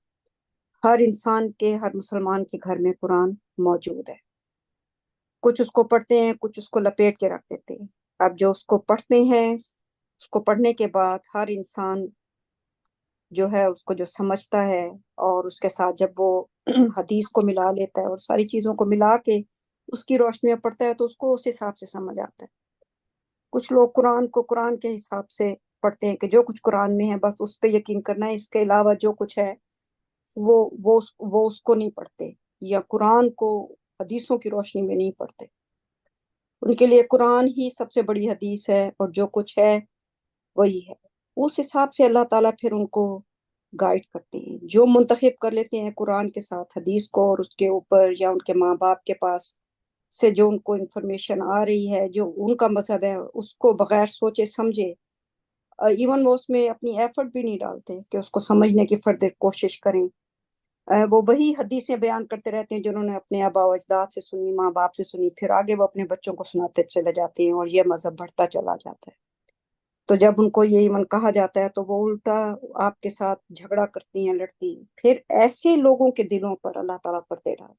ہر انسان کے، ہر مسلمان کے گھر میں قرآن موجود ہے. کچھ اس کو پڑھتے ہیں، کچھ اس کو لپیٹ کے رکھ دیتے ہیں. اب جو اس کو پڑھتے ہیں، اس کو پڑھنے کے بعد ہر انسان جو ہے اس کو جو سمجھتا ہے اور اس کے ساتھ جب وہ حدیث کو ملا لیتا ہے اور ساری چیزوں کو ملا کے اس کی روشنی میں پڑھتا ہے تو اس کو اس حساب سے سمجھ آتا ہے. کچھ لوگ قرآن کو قرآن کے حساب سے پڑھتے ہیں کہ جو کچھ قرآن میں ہے بس اس پہ یقین کرنا ہے، اس کے علاوہ جو کچھ ہے وہ اس کو نہیں پڑھتے، یا قرآن کو حدیثوں کی روشنی میں نہیں پڑھتے. ان کے لیے قرآن ہی سب سے بڑی حدیث ہے اور جو کچھ ہے وہی ہے. اس حساب سے اللہ تعالیٰ پھر ان کو گائیڈ کرتے ہیں. جو منتخب کر لیتے ہیں قرآن کے ساتھ حدیث کو، اور اس کے اوپر یا ان کے ماں باپ کے پاس سے جو ان کو انفارمیشن آ رہی ہے، جو ان کا مذہب ہے، اس کو بغیر سوچے سمجھے، ایون وہ اس میں اپنی ایفرٹ بھی نہیں ڈالتے کہ اس کو سمجھنے کی فرد کوشش کریں. وہ وہی حدیثیں بیان کرتے رہتے ہیں جنہوں نے اپنے آبا و اجداد سے سنی، ماں باپ سے سنی، پھر آگے وہ اپنے بچوں کو سناتے چلے جاتے ہیں اور یہ مذہب بڑھتا چلا جاتا ہے. تو جب ان کو یہ ایمن کہا جاتا ہے تو وہ الٹا آپ کے ساتھ جھگڑا کرتی ہیں، لڑتی ہیں. پھر ایسے لوگوں کے دلوں پر اللہ تعالیٰ پردے ڈال،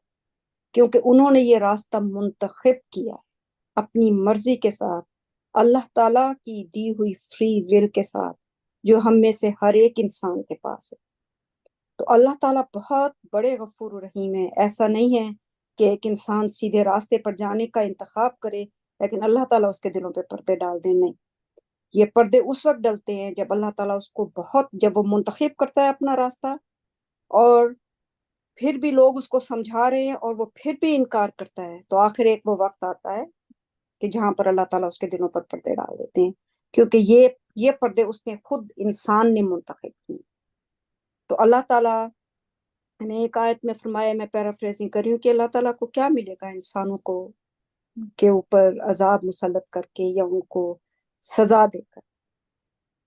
کیونکہ انہوں نے یہ راستہ منتخب کیا اپنی مرضی کے ساتھ، اللہ تعالیٰ کی دی ہوئی فری ول کے ساتھ، جو ہم میں سے ہر ایک انسان کے پاس ہے. تو اللہ تعالیٰ بہت بڑے غفور و رحیم ہے. ایسا نہیں ہے کہ ایک انسان سیدھے راستے پر جانے کا انتخاب کرے لیکن اللہ تعالیٰ اس کے دلوں پہ پردے ڈال دیں. نہیں، یہ پردے اس وقت ڈلتے ہیں جب اللہ تعالیٰ اس کو جب وہ منتخب کرتا ہے اپنا راستہ، اور پھر بھی لوگ اس کو سمجھا رہے ہیں اور وہ پھر بھی انکار کرتا ہے، تو آخر ایک وہ وقت آتا ہے کہ جہاں پر اللہ تعالیٰ اس کے دلوں پر پردے ڈال دیتے ہیں، کیونکہ یہ پردے اس نے خود انسان نے منتخب کی. تو اللہ تعالیٰ نے ایک آیت میں فرمایا، میں پیرافریزنگ کر رہی ہوں، کہ اللہ تعالیٰ کو کیا ملے گا انسانوں کو کے اوپر عذاب مسلط کر کے یا ان کو سزا دے کر.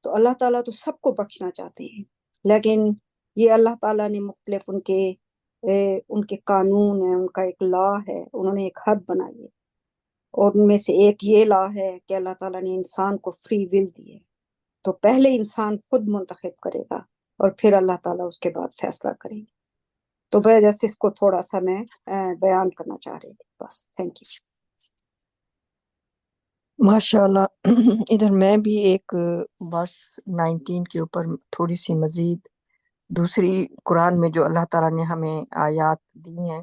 تو اللہ تعالیٰ تو سب کو بخشنا چاہتے ہیں، لیکن یہ اللہ تعالیٰ نے مختلف ان کے قانون ہے، ان کا ایک لا ہے، انہوں نے ایک حد بنائی ہے، اور ان میں سے ایک یہ لا ہے کہ اللہ تعالیٰ نے انسان کو فری ول دی ہے. تو پہلے انسان خود منتخب کرے گا اور پھر اللہ تعالیٰ اس کے بعد فیصلہ کریں گے. تو جیسے اس کو تھوڑا سا میں بیان کرنا چاہ رہی تھی، بس. Thank you. ماشاءاللہ. ادھر میں بھی ایک ورس 19 کے اوپر تھوڑی سی مزید دوسری قرآن میں جو اللہ تعالیٰ نے ہمیں آیات دی ہیں،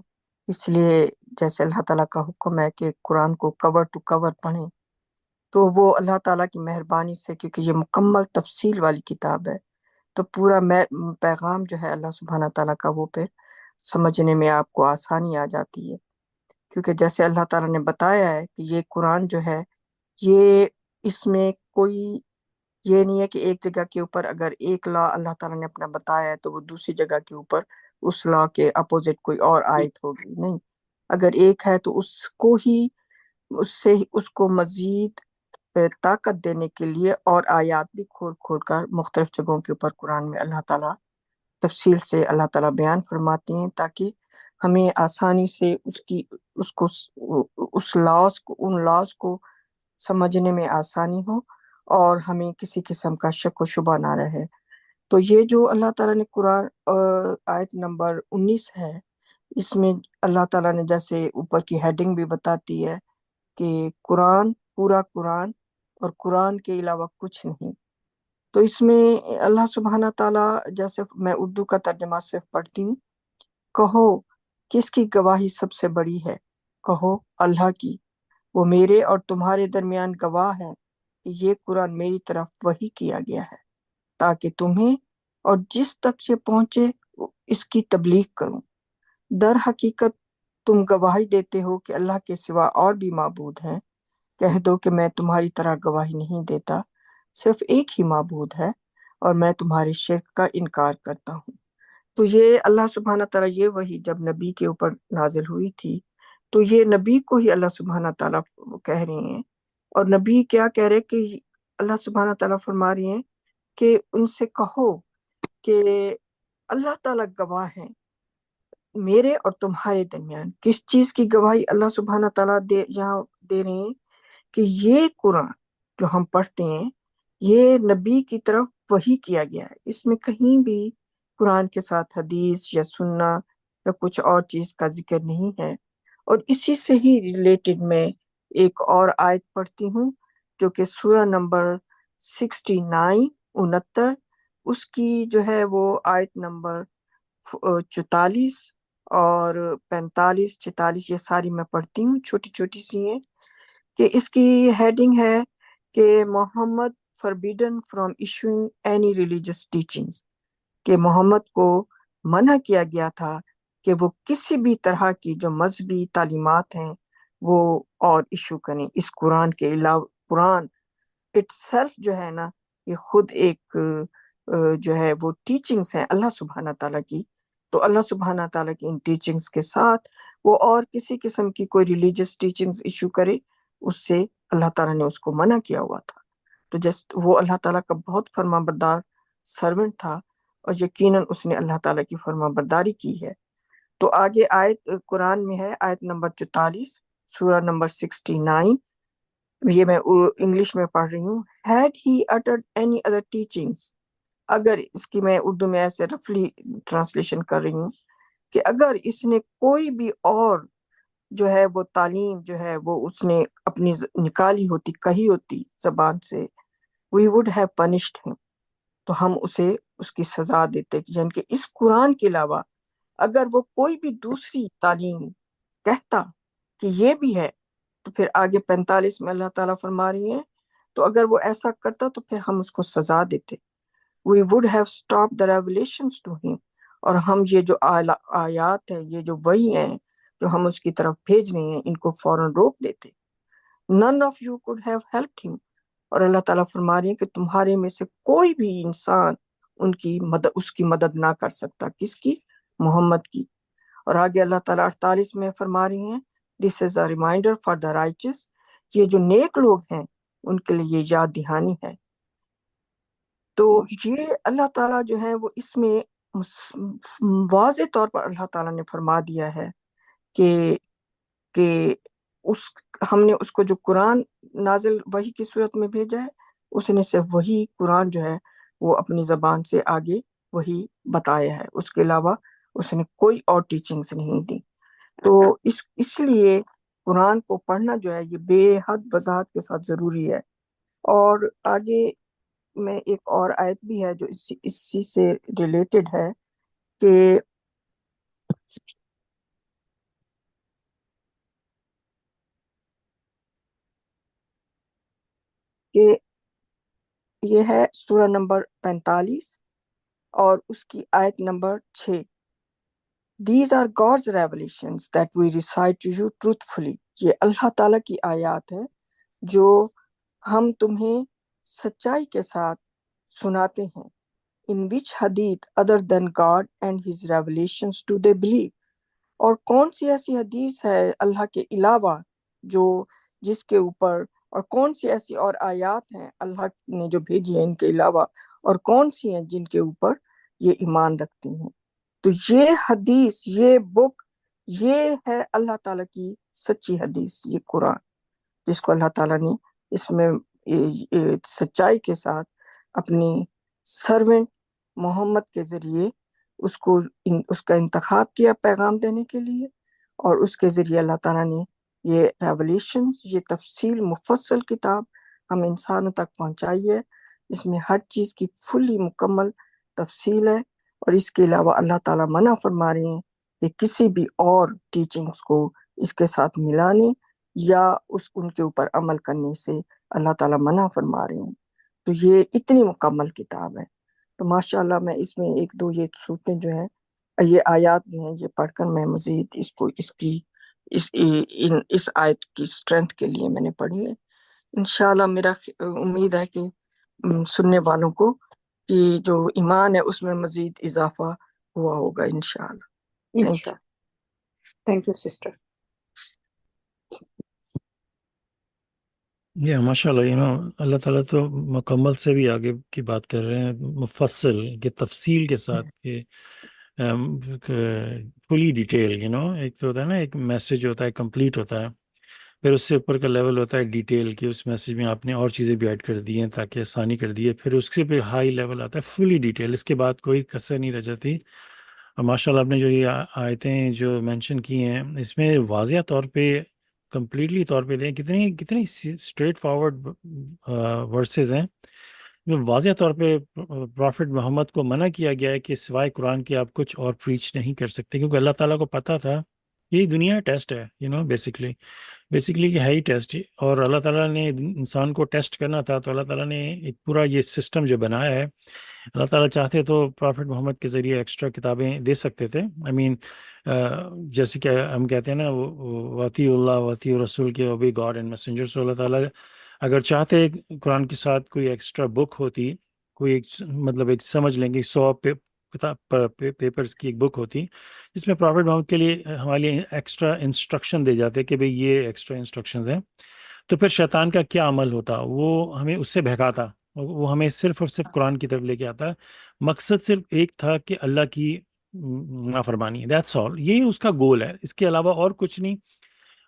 اس لیے جیسے اللہ تعالیٰ کا حکم ہے کہ قرآن کو کور ٹو کور پڑھیں، تو وہ اللہ تعالیٰ کی مہربانی سے، کیونکہ یہ مکمل تفصیل والی کتاب ہے، تو پورا پیغام جو ہے اللہ سبحانہ تعالیٰ کا، وہ پھر سمجھنے میں آپ کو آسانی آ جاتی ہے. کیونکہ جیسے اللہ تعالیٰ نے بتایا ہے کہ یہ قرآن جو ہے، یہ اس میں کوئی یہ نہیں ہے کہ ایک جگہ کے اوپر اگر ایک لا اللہ تعالیٰ نے اپنا بتایا ہے تو وہ دوسری جگہ کے اوپر اس لا کے اپوزٹ کوئی اور آیت ہوگی. نہیں، اگر ایک ہے تو اس کو ہی اس کو مزید طاقت دینے کے لیے اور آیات بھی کھول کھول کر مختلف جگہوں کے اوپر قرآن میں اللہ تعالیٰ تفصیل سے اللہ تعالیٰ بیان فرماتے ہیں تاکہ ہمیں آسانی سے ان لاز کو سمجھنے میں آسانی ہو اور ہمیں کسی قسم کا شک و شبہ نہ رہے۔ تو یہ جو اللہ تعالیٰ نے قرآن آیت نمبر 19 ہے، اس میں اللہ تعالیٰ نے جیسے اوپر کی ہیڈنگ بھی بتاتی ہے کہ قرآن، پورا قرآن اور قرآن کے علاوہ کچھ نہیں۔ تو اس میں اللہ سبحانہ تعالیٰ، جیسے میں اردو کا ترجمہ صرف پڑھتی ہوں، کہو کس کی گواہی سب سے بڑی ہے؟ کہو اللہ کی، وہ میرے اور تمہارے درمیان گواہ ہے کہ یہ قرآن میری طرف وحی کیا گیا ہے تاکہ تمہیں اور جس تک یہ پہنچے اس کی تبلیغ کروں۔ در حقیقت تم گواہی دیتے ہو کہ اللہ کے سوا اور بھی معبود ہیں۔ کہہ دو کہ میں تمہاری طرح گواہی نہیں دیتا، صرف ایک ہی معبود ہے اور میں تمہارے شرک کا انکار کرتا ہوں۔ تو یہ اللہ سبحانہ تعالیٰ، یہ وحی جب نبی کے اوپر نازل ہوئی تھی تو یہ نبی کو ہی اللہ سبحانہ تعالیٰ کہہ رہے ہیں، اور نبی کیا کہہ رہے کہ اللہ سبحانہ تعالیٰ فرما رہے ہیں کہ ان سے کہو کہ اللہ تعالیٰ گواہ ہیں میرے اور تمہارے درمیان۔ کس چیز کی گواہی اللہ سبحانہ تعالیٰ یہاں دے رہے ہیں؟ کہ یہ قرآن جو ہم پڑھتے ہیں یہ نبی کی طرف وحی کیا گیا ہے، اس میں کہیں بھی قرآن کے ساتھ حدیث یا سننا یا کچھ اور چیز کا ذکر نہیں ہے۔ اور اسی سے ہی ریلیٹڈ میں ایک اور آیت پڑھتی ہوں جو کہ سورہ نمبر 69 اس کی جو ہے وہ آیت نمبر 44 اور 45 46 یہ ساری میں پڑھتی ہوں، چھوٹی چھوٹی سی ہیں، کہ اس کی ہیڈنگ ہے کہ محمد forbidden from issuing any religious teachings، کہ محمد کو منع کیا گیا تھا کہ وہ کسی بھی طرح کی جو مذہبی تعلیمات ہیں وہ اور ایشو کریں اس قرآن کے علاوہ۔ قرآن اٹ سیلف جو ہے نا، یہ خود ایک جو ہے وہ ٹیچنگز ہیں اللہ سبحانہ تعالیٰ کی، تو اللہ سبحانہ تعالیٰ کی ان ٹیچنگز کے ساتھ وہ اور کسی قسم کی کوئی ریلیجس ٹیچنگز ایشو کرے، اس سے اللہ تعالیٰ نے اس کو منع کیا ہوا تھا۔ تو جسٹ وہ اللہ تعالیٰ کا بہت فرما بردار سرونٹ تھا، اور یقیناً اس نے اللہ تعالیٰ کی فرما برداری کی ہے۔ تو آگے آیت قرآن میں ہے، آیت نمبر 44 سورہ نمبر 69، یہ میں انگلش میں پڑھ رہی ہوں۔ Had he uttered any other teachings، اگر اس کی میں اردو میں ایسے رفلی ٹرانسلیشن کر رہی ہوں کہ اگر اس نے کوئی بھی اور جو ہے وہ تعلیم جو ہے وہ اس نے اپنی نکالی ہوتی، کہی ہوتی زبان سے، we would have punished him، تو ہم اسے اس کی سزا دیتے، یعنی کہ اس قرآن کے علاوہ اگر وہ کوئی بھی دوسری تعلیم کہتا کہ یہ بھی ہے، تو پھر آگے 45 میں اللہ تعالیٰ فرما رہی ہیں تو اگر وہ ایسا کرتا تو پھر ہم اس کو سزا دیتے۔ we would have stopped the revelations to him، اور ہم یہ جو آیات ہیں، یہ جو وحی ہیں جو ہم اس کی طرف بھیج رہے ہیں، ان کو فوراً روک دیتے۔ none of you could have helped him، اور اللہ تعالیٰ فرما رہی ہیں کہ تمہارے میں سے کوئی بھی انسان اس کی مدد نہ کر سکتا، کس کی؟ محمد کی۔ اور آگے اللہ تعالیٰ 48 میں فرما رہی ہیں this is a reminder for the righteous، یہ جو نیک لوگ ہیں ان کے لیے یہ یاد دہانی ہے۔ تو یہ اللہ تعالیٰ جو ہے وہ اس میں واضح طور پر اللہ تعالیٰ نے فرما دیا ہے کہ ہم نے اس کو جو قرآن نازل وحی کی صورت میں بھیجا ہے، اس نے صرف وہی قرآن جو ہے وہ اپنی زبان سے آگے وہی بتایا ہے، اس کے علاوہ اس نے کوئی اور ٹیچنگز نہیں دی۔ تو اس لیے قرآن کو پڑھنا جو ہے یہ بے حد وضاحت کے ساتھ ضروری ہے۔ اور آگے میں ایک اور آیت بھی ہے جو اسی سے ریلیٹڈ ہے کہ یہ ہے سورہ نمبر 45 اور اس کی آیت number 6۔ These are God's revelations that we recite to you truthfully، یہ اللہ تعالیٰ کی آیات ہے جو ہم تمہیں سچائی کے ساتھ سناتے ہیں۔ In which hadith other than God and his revelations do they believe، اور کون سی ایسی حدیث ہے اللہ کے علاوہ جس کے اوپر، اور کون سی ایسی اور آیات ہیں اللہ نے جو بھیجی ہیں ان کے علاوہ، اور کون سی ہیں جن کے اوپر یہ ایمان رکھتی ہیں۔ تو یہ حدیث، یہ بک، یہ ہے اللہ تعالیٰ کی سچی حدیث، یہ قرآن، جس کو اللہ تعالیٰ نے اس میں سچائی کے ساتھ اپنی سرونٹ محمد کے ذریعے اس کا انتخاب کیا پیغام دینے کے لیے، اور اس کے ذریعے اللہ تعالیٰ نے یہ ریولیشن، یہ تفصیل مفصل کتاب ہم انسانوں تک پہنچائی ہے۔ اس میں ہر چیز کی فلی مکمل تفصیل ہے، اور اس کے علاوہ اللہ تعالیٰ منع فرما رہے ہیں کہ کسی بھی اور ٹیچنگز کو اس کے ساتھ ملانے یا ان کے اوپر عمل کرنے سے اللہ تعالیٰ منع فرما رہے ہیں۔ تو یہ اتنی مکمل کتاب ہے۔ تو ماشاءاللہ میں اس میں ایک دو یہ صورتیں جو ہیں، یہ آیات بھی ہیں، یہ پڑھ کر میں مزید اس آیت کی اسٹرینتھ کے لیے میں نے پڑھی ہے۔ انشاءاللہ میرا امید ہے کہ سننے والوں کو کہ جو ایمان ہے اس میں مزید اضافہ ہوا ہوگا انشاءاللہ۔ Thank you sister. ماشاء اللہ، اللہ تعالیٰ تو مکمل سے بھی آگے کی بات کر رہے ہیں، مفصل کہ تفصیل کے ساتھ، کہ فلی ڈیٹیل، ایک تو ہوتا ہے نا، ایک میسج ہوتا ہے کمپلیٹ ہوتا ہے، پھر اس سے اوپر کا لیول ہوتا ہے ڈیٹیل، کہ اس میسج میں آپ نے اور چیزیں بھی ایڈ کر دی ہیں تاکہ آسانی کر دی ہے، پھر اس سے پھر ہائی لیول آتا ہے فلی ڈیٹیل، اس کے بعد کوئی کسر نہیں رہ جاتی۔ اور ماشاء اللہ آپ نے جو یہ آیتیں جو مینشن کی ہیں، اس میں واضح طور پہ، کمپلیٹلی طور پہ دیں، کتنی اسٹریٹ فارورڈ ورسز ہیں، واضح طور پہ پرافٹ محمد کو منع کیا گیا ہے کہ سوائے قرآن کے آپ کچھ اور پریچ نہیں کر سکتے، کیونکہ اللہ تعالیٰ کو پتہ تھا یہی دنیا ٹیسٹ ہے، بیسکلی یہ ہے ہی ٹیسٹ، اور اللہ تعالیٰ نے انسان کو ٹیسٹ کرنا تھا، تو اللہ تعالیٰ نے ایک پورا یہ سسٹم جو بنایا ہے، اللہ تعالیٰ چاہتے تو پرافٹ محمد کے ذریعے ایکسٹرا کتابیں دے سکتے تھے۔ جیسے کہ ہم کہتے ہیں نا، واطی اللہ واطی رسول کے اوبی گاڈ اینڈ میسنجر، سو اللہ تعالیٰ اگر چاہتے قرآن کے ساتھ کوئی ایکسٹرا بک ہوتی، کوئی ایک سمجھ لیں گے 100 پیپرز کی ایک بک ہوتی، جس میں پرافٹ محمد کے لیے ہمارے لیے ایکسٹرا انسٹرکشن دے جاتے کہ بھئی یہ ایکسٹرا انسٹرکشنز ہیں، تو پھر شیطان کا کیا عمل ہوتا، وہ ہمیں اس سے بہکاتا، وہ ہمیں صرف اور صرف قرآن کی طرف لے کے آتا۔ مقصد صرف ایک تھا کہ اللہ کی نافرمانی، دیٹس آل، یہی اس کا گول ہے، اس کے علاوہ اور کچھ نہیں۔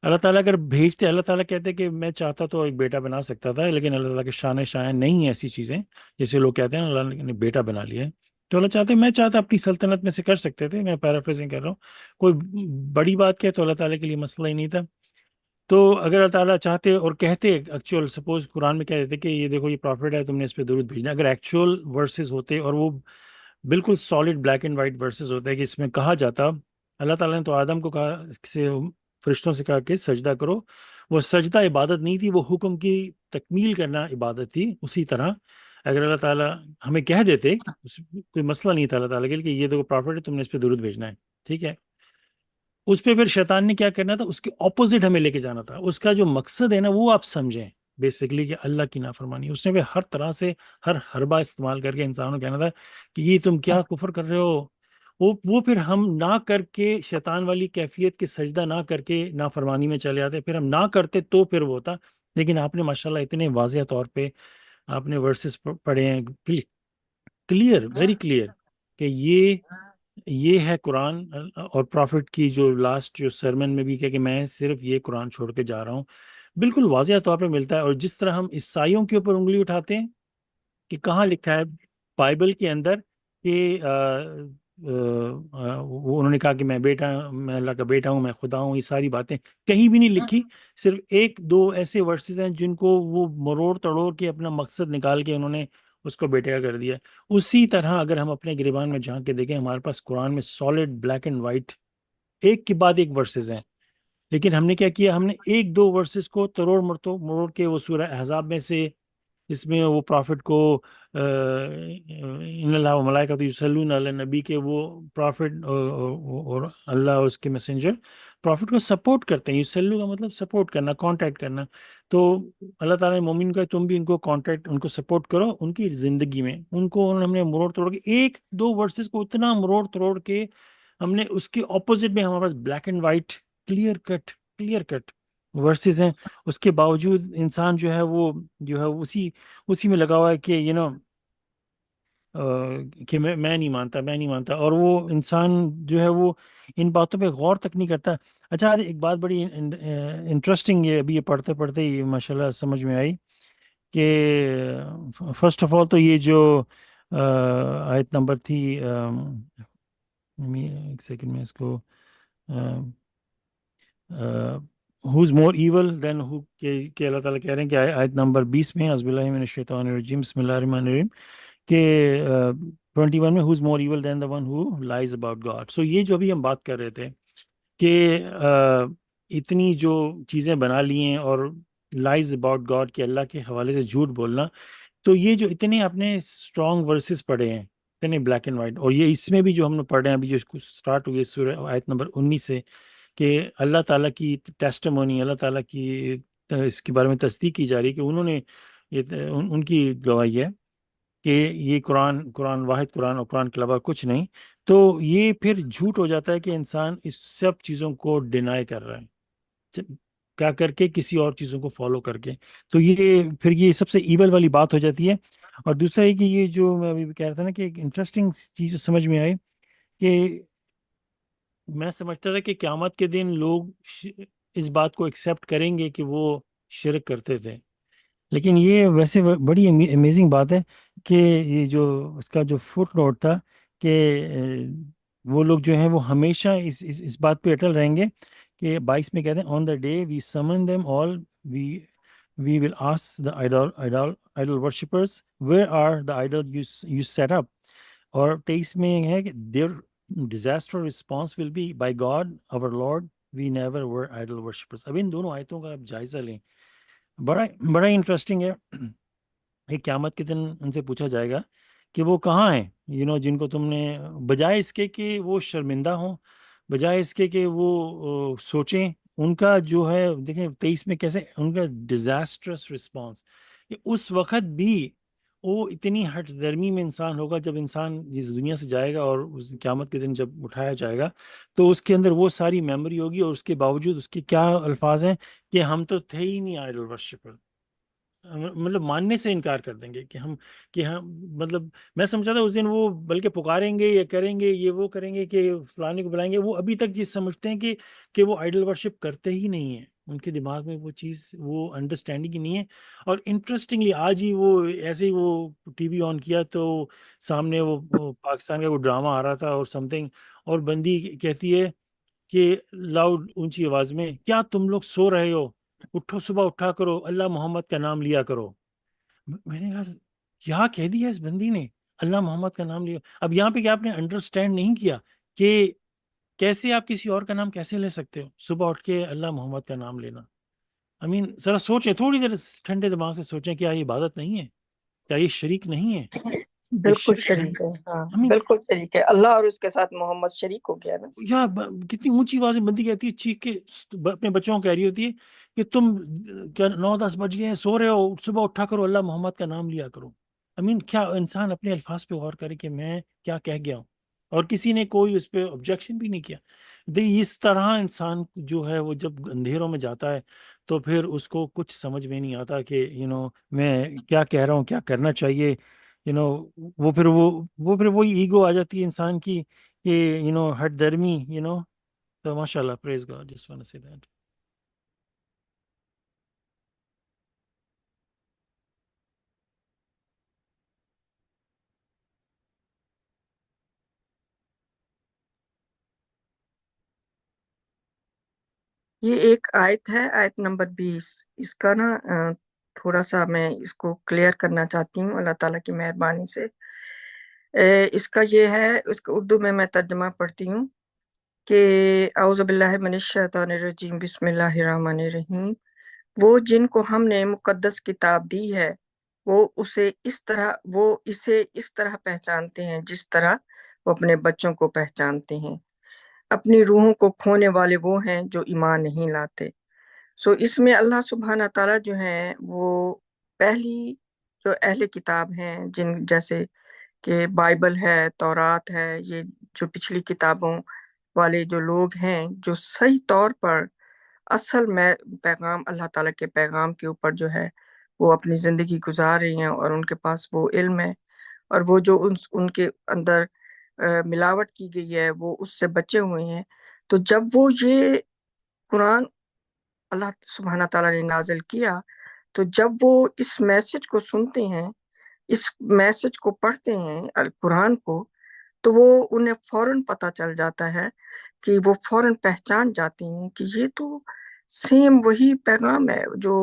اللہ تعالیٰ اگر بھیجتے، اللہ تعالیٰ کہتے کہ میں چاہتا تو ایک بیٹا بنا سکتا تھا، لیکن اللہ تعالیٰ کے شان شائن نہیں ہیں ایسی چیزیں، جیسے لوگ کہتے ہیں اللہ نے بیٹا بنا لیا ہے، تو اللہ میں چاہتا اپنی سلطنت میں سے کر سکتے تھے، میں پیرافریزنگ کر رہا ہوں، کوئی بڑی بات کہے تو اللہ تعالیٰ کے لیے مسئلہ ہی نہیں تھا۔ تو اگر اللہ تعالیٰ چاہتے اور کہتے ایکچوئل، سپوز قرآن میں کہہ دیتے کہ یہ دیکھو یہ پرافٹ ہے، تم نے اس پہ درود بھیجنا، اگر ایکچوئل ورسز ہوتے اور وہ بالکل solid black and white verses ہوتے کہ اس میں کہا جاتا، اللہ تعالیٰ نے تو آدم کو کہا، فرشتوں سے کہا کہ سجدہ کرو، وہ سجدہ عبادت نہیں تھی، وہ حکم کی تکمیل کرنا عبادت تھی۔ اسی طرح اگر اللہ تعالیٰ ہمیں کہہ دیتے، کوئی مسئلہ نہیں تھا اللہ تعالیٰ کے لیے کہ یہ دیکھو پرافٹ ہے، تم نے اس پہ درود بھیجنا ہے، ٹھیک ہے، اس پہ پھر شیطان نے کیا کرنا تھا، اس کے اپوزٹ ہمیں لے کے جانا تھا۔ اس کا جو مقصد ہے نا، وہ آپ سمجھیں بیسکلی کہ اللہ کی نافرمانی، اس نے پھر ہر طرح سے ہر حربہ استعمال کر کے انسانوں کو کہنا تھا کہ یہ تم کیا کفر کر رہے ہو، وہ پھر ہم نہ کر کے شیطان والی کیفیت کے سجدہ نہ کر کے نافرمانی میں چلے آتے، پھر ہم نہ کرتے تو پھر وہ ہوتا۔ لیکن آپ نے ماشاءاللہ اتنے واضح طور پہ آپ نے ورسز پڑھے ہیں، کلیئر، ویری کلیئر، کہ یہ ہے قرآن، اور پرافٹ کی جو لاسٹ جو سرمن میں بھی کہ میں صرف یہ قرآن چھوڑ کے جا رہا ہوں، بالکل واضح طور پہ ملتا ہے۔ اور جس طرح ہم عیسائیوں کے اوپر انگلی اٹھاتے ہیں کہ کہاں لکھا ہے بائبل کے اندر کہ وہ انہوں نے کہا کہ میں اللہ کا بیٹا ہوں، میں خدا ہوں، یہ ساری باتیں کہیں بھی نہیں لکھی، صرف ایک دو ایسے ورسز ہیں جن کو وہ مروڑ تڑوڑ کے اپنا مقصد نکال کے انہوں نے اس کو بیٹے کا کر دیا۔ اسی طرح اگر ہم اپنے گریبان میں جھانک کے دیکھیں، ہمارے پاس قرآن میں سالڈ بلیک اینڈ وائٹ ایک کے بعد ایک ورسز ہیں، لیکن ہم نے کیا کیا، ہم نے ایک دو ورسز کو تروڑ مروڑ کے، وہ سورہ احزاب میں سے اس میں وہ پرافٹ کو ان اللہ و ملائکۃ یصلون علی النبی کے، وہ پرافٹ اور اللہ اور اس کے میسنجر پرافٹ کو سپورٹ کرتے ہیں۔ یصلو کا مطلب سپورٹ کرنا، کانٹیکٹ کرنا، تو اللہ تعالیٰ نے مومن کا تم بھی ان کو کانٹیکٹ، ان کو سپورٹ کرو ان کی زندگی میں، ان کو ہم نے مروڑ توڑ کے ایک دو ورسز کو اتنا مروڑ توڑ کے ہم نے اس کے اپوزٹ میں ہمارے پاس black and white clear cut verses ہیں، اس کے باوجود انسان جو ہے وہ اسی میں لگا ہوا ہے کہ کہ میں نہیں مانتا، اور وہ انسان جو ہے وہ ان باتوں پہ غور تک نہیں کرتا۔ اچھا ایک بات بڑی انٹرسٹنگ یہ ابھی یہ پڑھتے پڑھتے ہی ماشاءاللہ سمجھ میں آئی کہ فرسٹ آف آل تو یہ جو آیت نمبر تھی، ایک سیکنڈ میں اس کو ہوز مور ایول دین ہو، کہ اللہ تعالیٰ کہہ رہے ہیں کہ آیت نمبر 20 میں، اعوذ باللہ من الشیطان الرجیم، بسم اللہ الرحمن الرحیم، کہ 21 میں who's more evil than the one who lies about God. So یہ جو ابھی ہم بات کر رہے تھے کہ اتنی جو چیزیں بنا لی ہیں اور لائز اباؤٹ گاڈ کہ اللہ کے حوالے سے جھوٹ بولنا، تو یہ جو اتنے اپنے اسٹرانگ ورسز پڑھے ہیں، اتنے بلیک اینڈ وائٹ، اور یہ اس میں بھی جو ہم نے پڑھے ہیں ابھی جو اسٹارٹ ہوئی سورہ آیت نمبر 19 سے، کہ اللہ تعالیٰ کی ٹیسٹمونی، اللہ تعالیٰ کی اس کے بارے میں تصدیق کی جا رہی ہے کہ انہوں نے ان کی گواہی ہے کہ یہ قرآن واحد قرآن اور قرآن کے علاوہ کچھ نہیں، تو یہ پھر جھوٹ ہو جاتا ہے کہ انسان اس سب چیزوں کو ڈینائی کر رہا ہے، کیا کر کے کسی اور چیزوں کو فالو کر کے، تو یہ پھر یہ سب سے ایول والی بات ہو جاتی ہے۔ اور دوسرا یہ کہ یہ جو میں ابھی کہہ رہا تھا نا کہ ایک انٹرسٹنگ چیز سمجھ میں آئی کہ میں سمجھتا تھا کہ قیامت کے دن لوگ اس بات کو ایکسیپٹ کریں گے کہ وہ شرک کرتے تھے، لیکن یہ ویسے بڑی امیزنگ بات ہے کہ یہ جو اس کا جو فٹ نوٹ تھا کہ وہ لوگ جو ہیں وہ ہمیشہ اس بات پہ اٹل رہیں گے کہ 22 میں کہتے ہیں آن دا day we summon them all we will ask the idol worshippers where are the idol you set up, اور 23 میں یہ ہے کہ their disaster response will be by God our Lord we never were idol worshippers. اب ان دونوں آیتوں کا آپ جائزہ لیں، بڑا انٹرسٹنگ ہے۔ ایک قیامت کے دن ان سے پوچھا جائے گا کہ وہ کہاں ہیں، جن کو تم نے، بجائے اس کے کہ وہ شرمندہ ہوں، بجائے اس کے کہ وہ سوچیں، ان کا جو ہے دیکھیں 23 میں کیسے ان کا ڈیزاسٹرس رسپانس، اس وقت بھی وہ اتنی ہٹ درمی میں انسان ہوگا جب انسان اس دنیا سے جائے گا اور اس قیامت کے دن جب اٹھایا جائے گا تو اس کے اندر وہ ساری میموری ہوگی، اور اس کے باوجود اس کے کیا الفاظ ہیں کہ ہم تو تھے ہی نہیں آئیڈل ورشپر، مطلب ماننے سے انکار کر دیں گے کہ ہم مطلب میں سمجھا تھا اس دن وہ بلکہ پکاریں گے یا کریں گے یہ وہ کریں گے کہ فلانے کو بلائیں گے، وہ ابھی تک چیز سمجھتے ہیں کہ وہ آئیڈل ورشپ کرتے ہی نہیں ہیں، ان کے دماغ میں وہ چیز وہ انڈرسٹینڈنگ ہی نہیں ہے۔ اور انٹرسٹنگلی آج ہی وہ ایسے ہی وہ ٹی وی آن کیا تو سامنے وہ پاکستان کا وہ ڈرامہ آ رہا تھا اور سم تھنگ، اور بندی کہتی ہے کہ لاؤڈ اونچی آواز میں، کیا تم لوگ سو رہے ہو، اٹھو صبح اٹھا کرو، اللہ محمد کا نام لیا کرو۔ میں نے کہا کیا کہہ دیا اس بندی نے، اللہ محمد کا نام لیا۔ اب یہاں پہ کیا آپ نے انڈرسٹینڈ نہیں کیا کہ کیسے آپ کسی اور کا نام کیسے لے سکتے ہو، صبح اٹھ کے اللہ محمد کا نام لینا۔ ذرا سوچیں، تھوڑی دیر ٹھنڈے دماغ سے سوچیں، کیا یہ عبادت نہیں ہے؟ کیا یہ شریک نہیں ہے؟ بالکل شریک ہے، ہاں بالکل شریک ہے، اللہ اور اس کے ساتھ محمد شریک ہو گیا نا۔ یا کتنی اونچی آواز میں بندی کہتی ہے، چیخ کے اپنے بچوں کو کہہ رہی ہوتی ہے کہ تم کیا 9-10 بج گئے ہیں، سو رہے ہو، صبح اٹھا کرو، اللہ محمد کا نام لیا کرو۔ کیا انسان اپنے الفاظ پہ غور کرے کہ میں کیا کہہ گیا ہوں، اور کسی نے کوئی اس پہ آبجیکشن بھی نہیں کیا۔ اس طرح انسان جو ہے وہ جب اندھیروں میں جاتا ہے تو پھر اس کو کچھ سمجھ میں نہیں آتا کہ میں کیا کہہ رہا ہوں، کیا کرنا چاہیے، وہ پھر وہی ایگو آ جاتی ہے انسان کی کہ ہٹ درمی، تو ماشاء اللہ، پریز گاڈ، جسٹ وانٹ ٹو سے دیٹ۔ یہ ایک آیت ہے، آیت نمبر 20، اس کا نا تھوڑا سا میں اس کو کلیئر کرنا چاہتی ہوں اللہ تعالیٰ کی مہربانی سے۔ اس کا یہ ہے، اس کا اردو میں ترجمہ پڑھتی ہوں کہ اعوذ باللہ من الشیطان الرجیم، بسم اللہ الرحمن الرحیم۔ وہ جن کو ہم نے مقدس کتاب دی ہے وہ اسے اس طرح پہچانتے ہیں جس طرح وہ اپنے بچوں کو پہچانتے ہیں۔ اپنی روحوں کو کھونے والے وہ ہیں جو ایمان نہیں لاتے۔ اس میں اللہ سبحانہ تعالیٰ جو ہیں وہ پہلی جو اہل کتاب ہیں، جیسے کہ بائبل ہے، تورات ہے، یہ جو پچھلی کتابوں والے جو لوگ ہیں جو صحیح طور پر اصل میں پیغام، اللہ تعالیٰ کے پیغام کے اوپر جو ہے وہ اپنی زندگی گزار رہی ہیں، اور ان کے پاس وہ علم ہے اور وہ جو ان کے اندر ملاوٹ کی گئی ہے وہ اس سے بچے ہوئے ہیں. تو جب وہ یہ قرآن اللہ سبحانہ تعالیٰ نے نازل کیا، تو جب وہ اس میسج کو سنتے ہیں، اس میسج کو پڑھتے ہیں القرآن کو، تو وہ انہیں فوراً پتہ چل جاتا ہے کہ وہ فوراً پہچان جاتے ہیں کہ یہ تو سیم وہی پیغام ہے جو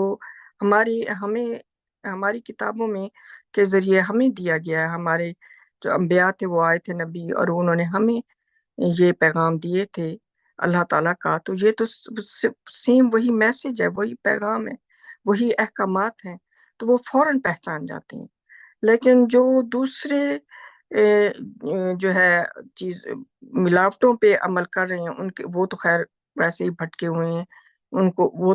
ہماری کتابوں میں کے ذریعے ہمیں دیا گیا ہے. ہمارے جو انبیاء تھے وہ آئے تھے نبی، اور انہوں نے ہمیں یہ پیغام دیے تھے اللہ تعالیٰ کا. تو یہ تو سیم وہی میسج ہے، وہی پیغام ہے، وہی احکامات ہیں. تو وہ فوراً پہچان جاتے ہیں. لیکن جو دوسرے جو ہے چیز ملاوٹوں پہ عمل کر رہے ہیں، ان کے وہ تو خیر ویسے ہی بھٹکے ہوئے ہیں. ان کو وہ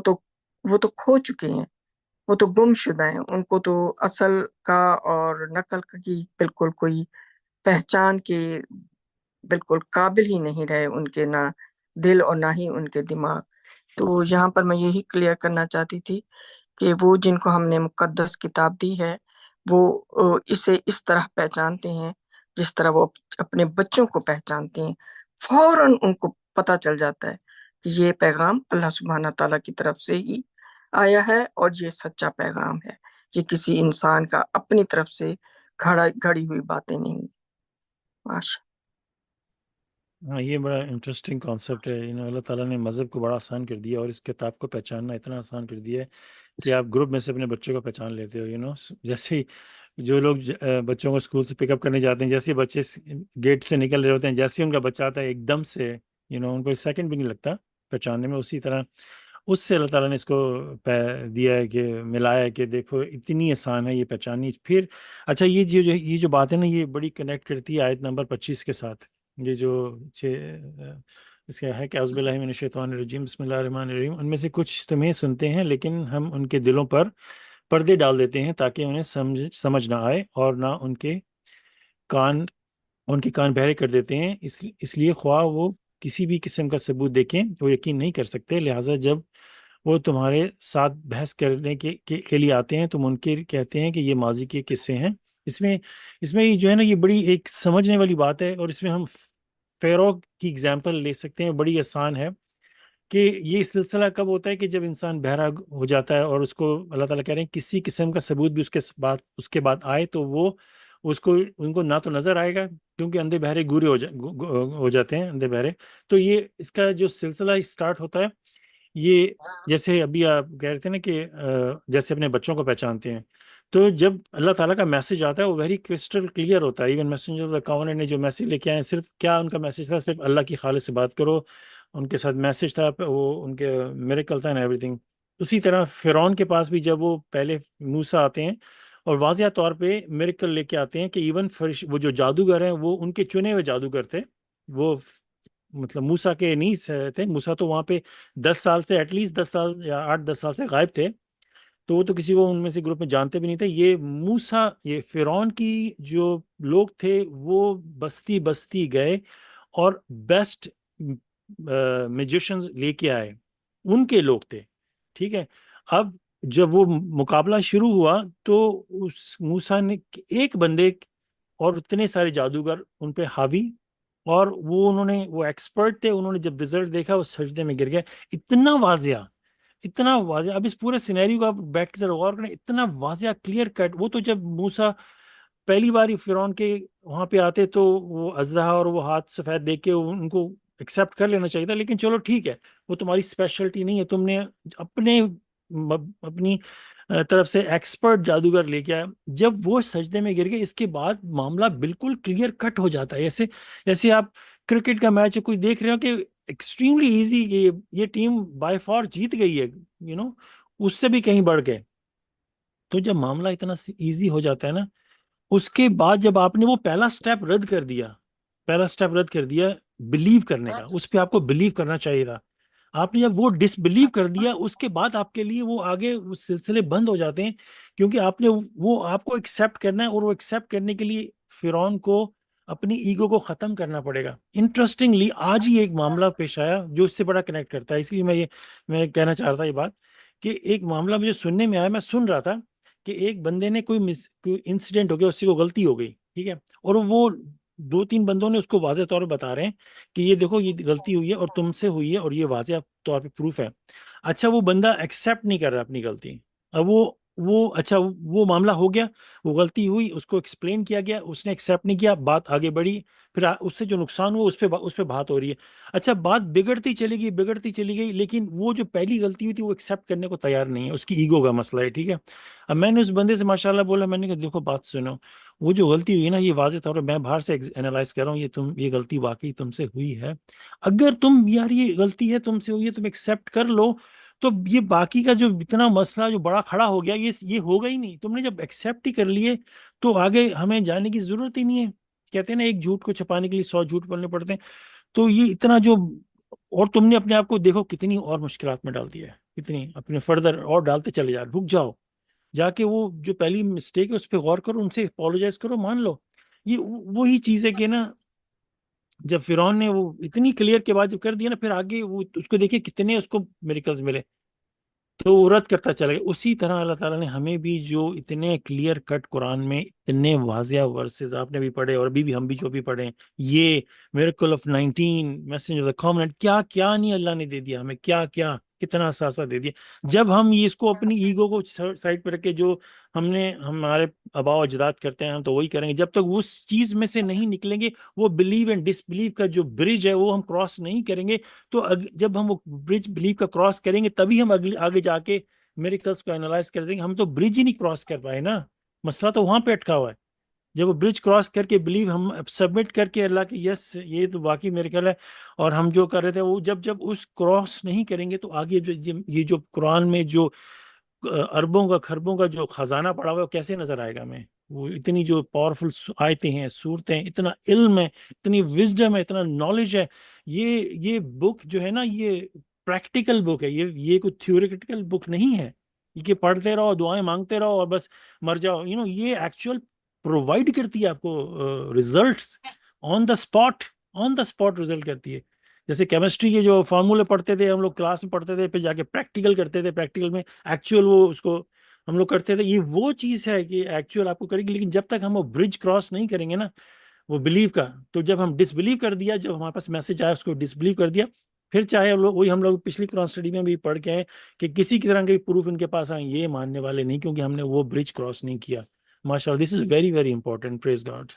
تو کھو چکے ہیں، وہ تو گم شدہ ہیں. ان کو تو اصل کا اور نقل کی بالکل کوئی پہچان کے بالکل قابل ہی نہیں رہے، ان کے نہ دل اور نہ ہی ان کے دماغ. تو یہاں پر میں یہی کلیئر کرنا چاہتی تھی کہ وہ جن کو ہم نے مقدس کتاب دی ہے وہ اسے اس طرح پہچانتے ہیں جس طرح وہ اپنے بچوں کو پہچانتے ہیں. فوراً ان کو پتہ چل جاتا ہے کہ یہ پیغام اللہ سبحانہ تعالیٰ کی طرف سے ہی آیا ہے اور یہ سچا پیغام ہے. یہ کسی انسان کا اپنی طرف سے گھڑی ہوئی باتیں نہیں. ماشاء ہاں، یہ بڑا انٹرسٹنگ کانسیپٹ ہے. اللہ تعالیٰ نے مذہب کو بڑا آسان کر دیا، اور اس کتاب کو پہچاننا اتنا آسان کر دیا ہے کہ آپ گروپ میں سے اپنے بچوں کو پہچان لیتے ہو. جیسے ہی جو لوگ بچوں کو اسکول سے پک اپ کرنے جاتے ہیں، جیسے ہی بچے گیٹ سے نکل رہے ہوتے ہیں، جیسے ہی ان کا بچہ آتا ہے ایک دم سے ان کو سیکنڈ بھی نہیں لگتا پہچاننے میں. اسی طرح اس سے اللہ تعالیٰ نے اس کو دیا ہے کہ ملایا ہے کہ دیکھو اتنی آسان ہے یہ پہچاننی. پھر اچھا، یہ جو بات ہے نا، یہ بڑی کنیکٹ کرتی ہے آیت نمبر 25 کے ساتھ. یہ جو اس کا ہے کہ اعوذ باللہ من الشیطان الرجیم بسم اللہ الرحمن الرحیم، ان میں سے کچھ تمہیں سنتے ہیں لیکن ہم ان کے دلوں پر پردے ڈال دیتے ہیں تاکہ انہیں سمجھ نہ آئے، اور نہ ان کے کان بہرے کر دیتے ہیں. اس لیے خواہ وہ کسی بھی قسم کا ثبوت دیکھیں وہ یقین نہیں کر سکتے. لہٰذا جب وہ تمہارے ساتھ بحث کرنے کے لیے آتے ہیں تو منکر کہتے ہیں کہ یہ ماضی کے قصے ہیں. اس میں جو ہے نا، یہ بڑی ایک سمجھنے والی بات ہے، اور اس میں ہم فیرو کی اگزامپل لے سکتے ہیں. بڑی آسان ہے کہ یہ سلسلہ کب ہوتا ہے کہ جب انسان بہرا ہو جاتا ہے اور اس کو اللہ تعالیٰ کہہ رہے ہیں کسی قسم کا ثبوت بھی اس کے بعد آئے تو وہ ان کو نہ تو نظر آئے گا، کیونکہ اندھے بہرے گورے ہو جاتے ہیں، اندھے بہرے. تو یہ اس کا جو سلسلہ اسٹارٹ ہوتا ہے، یہ جیسے ابھی آپ کہہ رہے تھے نا کہ جیسے اپنے بچوں کو پہچانتے ہیں، تو جب اللہ تعالیٰ کا میسج آتا ہے وہ ویری کرسٹل کلیئر ہوتا ہے. Even messenger of the covenant نے جو میسج لے کے آئے ہیں، صرف کیا ان کا میسج تھا؟ صرف اللہ کی خالص سے بات کرو. ان کے ساتھ میسج تھا، وہ ان کے میریکل تھا، ایوری تھنگ. اسی طرح فرعون کے پاس بھی جب وہ پہلے موسیٰ آتے ہیں اور واضح طور پہ میریکل لے کے آتے ہیں کہ ایون وہ جو جادوگر ہیں وہ ان کے چنے ہوئے جادوگر تھے. وہ مطلب موسیٰ کے نہیں تھے. موسیٰ تو وہاں پہ 10 سال سے ایٹ لیسٹ 10 سال یا 8-10 سال سے غائب تھے، تو وہ تو کسی کو ان میں سے گروپ میں جانتے بھی نہیں تھے. یہ موسیٰ، یہ فرعون کی جو لوگ تھے وہ بستی بستی گئے اور بیسٹ میجیشنز لے کے آئے، ان کے لوگ تھے. ٹھیک ہے، اب جب وہ مقابلہ شروع ہوا تو اس موسیٰ نے ایک بندے اور اتنے سارے جادوگر ان پہ حاوی، اور انہوں نے وہ ایکسپرٹ تھے. انہوں نے جب رزلٹ دیکھا وہ سجدے میں گر گئے. اتنا واضح. اب اس پورے سینیریو کو آپ بیٹھ کے ذرا غور کریں، اتنا واضح کلیئر کٹ. وہ تو جب موسیٰ پہلی بار فرعون کے وہاں پہ آتے تو وہ اژدہا اور وہ ہاتھ سفید دیکھ کے ان کو ایکسیپٹ کر لینا چاہیے تھا، لیکن چلو ٹھیک ہے، وہ تمہاری اسپیشلٹی نہیں ہے، تم نے اپنی طرف سے ایکسپرٹ جادوگر لے کے آیا. جب وہ سجدے میں گر گئے، اس کے بعد معاملہ بالکل کلیئر کٹ ہو جاتا ہے. جیسے آپ کرکٹ کا میچ کوئی دیکھ رہے ہو کہ ایکسٹریملی ایزی، یہ ٹیم بائی فار جیت گئی ہے، اس سے بھی کہیں بڑھ گئے. تو جب معاملہ اتنا ایزی ہو جاتا ہے نا، اس کے بعد جب آپ نے وہ پہلا سٹیپ رد کر دیا بلیو کرنے کا، اس پہ آپ کو بلیو کرنا چاہیے تھا. آپ نے جب وہ ڈس بلیو کر دیا، اس کے بعد آپ کے لیے وہ آگے وہ سلسلے بند ہو جاتے ہیں، کیونکہ آپ کو ایکسیپٹ کرنا ہے، اور وہ ایکسیپٹ کرنے کے لیے فرعون کو اپنی ایگو کو ختم کرنا پڑے گا. انٹرسٹنگلی آج ہی ایک معاملہ پیش آیا جو اس سے بڑا کنیکٹ کرتا ہے، اس لیے میں کہنا چاہ رہا تھا یہ بات کہ ایک معاملہ مجھے سننے میں آیا. میں سن رہا تھا کہ ایک بندے نے کوئی انسیڈنٹ ہو گیا، اس سے کو غلطی ہو گئی، ٹھیک ہے، اور وہ 2-3 بندوں نے اس کو واضح طور پہ بتا رہے ہیں کہ یہ دیکھو یہ غلطی ہوئی ہے اور تم سے ہوئی ہے اور یہ واضح طور پہ پروف ہے. اچھا وہ بندہ ایکسیپٹ نہیں کر رہا اپنی غلطی. اب اچھا وہ معاملہ ہو گیا، وہ غلطی ہوئی، اس کو ایکسپلین کیا گیا، اس نے ایکسیپٹ نہیں کیا، بات آگے بڑھی، پھر اس سے جو نقصان ہوا اس پہ بات ہو رہی ہے. اچھا بات بگڑتی چلی گئی لیکن وہ جو پہلی غلطی ہوئی تھی وہ ایکسیپٹ کرنے کو تیار نہیں ہے، اس کی ایگو کا مسئلہ ہے. ٹھیک ہے، اب میں نے اس بندے سے ماشاءاللہ بولا، میں نے کہا دیکھو بات سنو، وہ جو غلطی ہوئی نا یہ واضح طور پر میں باہر سے اینالائز کر رہا ہوں، یہ غلطی واقعی تم سے ہوئی ہے. اگر تم یار یہ غلطی ہے تم سے ہوئی ہے تم ایکسیپٹ کر لو تو یہ باقی کا جو اتنا مسئلہ جو بڑا کھڑا ہو گیا یہ ہوگا ہی نہیں. تم نے جب ایکسیپٹ ہی کر لیے تو آگے ہمیں جانے کی ضرورت ہی نہیں ہے. کہتے ہیں نا ایک جھوٹ کو چھپانے کے لیے 100 جھوٹ بولنے پڑتے ہیں. تو یہ اتنا جو، اور تم نے اپنے آپ کو دیکھو کتنی اور مشکلات میں ڈال دیا ہے، کتنی اپنے فردر اور ڈالتے چلے جا، رک جاؤ، جا کے وہ جو پہلی مسٹیک ہے اس پہ غور کرو، ان سے اپولوجائز کرو، مان لو. یہ وہی چیز ہے کہ نا جب فرعون نے وہ اتنی کلیئر کے بعد جب کر دیا نا، پھر آگے وہ اس کو دیکھیں کتنے اس کو میریکلز ملے تو وہ رد کرتا چلا گیا. اسی طرح اللہ تعالیٰ نے ہمیں بھی جو اتنے کلیئر کٹ قرآن میں اتنے واضح ورسز آپ نے بھی پڑھے اور ابھی بھی ہم بھی جو بھی پڑھے ہیں، یہ miracle of 19 message of the comment, کیا نہیں اللہ نے دے دیا ہمیں، کیا کتنا اثاثہ دے دیا. جب ہم اس کو اپنی ایگو کو سائڈ پہ رکھ کے جو ہمارے آباء و اجداد کرتے ہیں ہم تو وہی کریں گے. جب تک اس چیز میں سے نہیں نکلیں گے، وہ بلیو اینڈ ڈس بلیو کا جو برج ہے وہ ہم کراس نہیں کریں گے. تو جب ہم وہ برج بلیو کا کراس کریں گے تبھی ہم آگے جا کے میریکلز کو انالائز کر دیں گے. ہم تو برج ہی نہیں کراس کر پائے نا، مسئلہ تو وہاں پہ اٹکا ہوا ہے. جب وہ برج کراس کر کے بلیو ہم سبمٹ کر کے اللہ کے یس یہ تو واقعی میریکل ہے اور ہم جو کر رہے تھے وہ جب اس کراس نہیں کریں گے تو آگے یہ جو قرآن میں جو اربوں کا خربوں کا جو خزانہ پڑا ہوا ہے وہ کیسے نظر آئے گا ہمیں. وہ اتنی جو پاورفل آیتیں ہیں، صورتیں، اتنا علم ہے، اتنی وزڈم ہے، اتنا نالج ہے. یہ بک جو ہے نا یہ پریکٹیکل بک ہے، یہ کوئی تھیوریٹیکل بک نہیں ہے کہ پڑھتے رہو دعائیں مانگتے رہو اور بس مر جاؤ. یہ ایکچوئل پرووائڈ کرتی ہے آپ کو results on the spot result کرتی ہے. جیسے کیمسٹری کے جو فارمولے پڑھتے تھے ہم لوگ کلاس میں پڑھتے تھے، پھر جا کے پریکٹیکل کرتے تھے، پریکٹیکل میں ایکچوئل وہ اس کو ہم لوگ کرتے تھے. یہ وہ چیز ہے کہ ایکچوئل آپ کو کرے گی، لیکن جب تک ہم وہ برج کراس نہیں کریں گے نا وہ بلیو کا، تو جب ہم ڈس بلیو کر دیا، جب ہمارے پاس میسج آیا اس کو ڈس بلیو کر دیا، پھر چاہے ہم لوگ پچھلی قرآن اسٹڈی میں بھی پڑھ کے آئے کہ کسی کی طرح کے پروف ان کے پاس آئیں، یہ ماننے والے نہیں، کیونکہ ہم نے وہ برج کراس نہیں کیا. ماشاء اللہ، this is very very important. Praise God.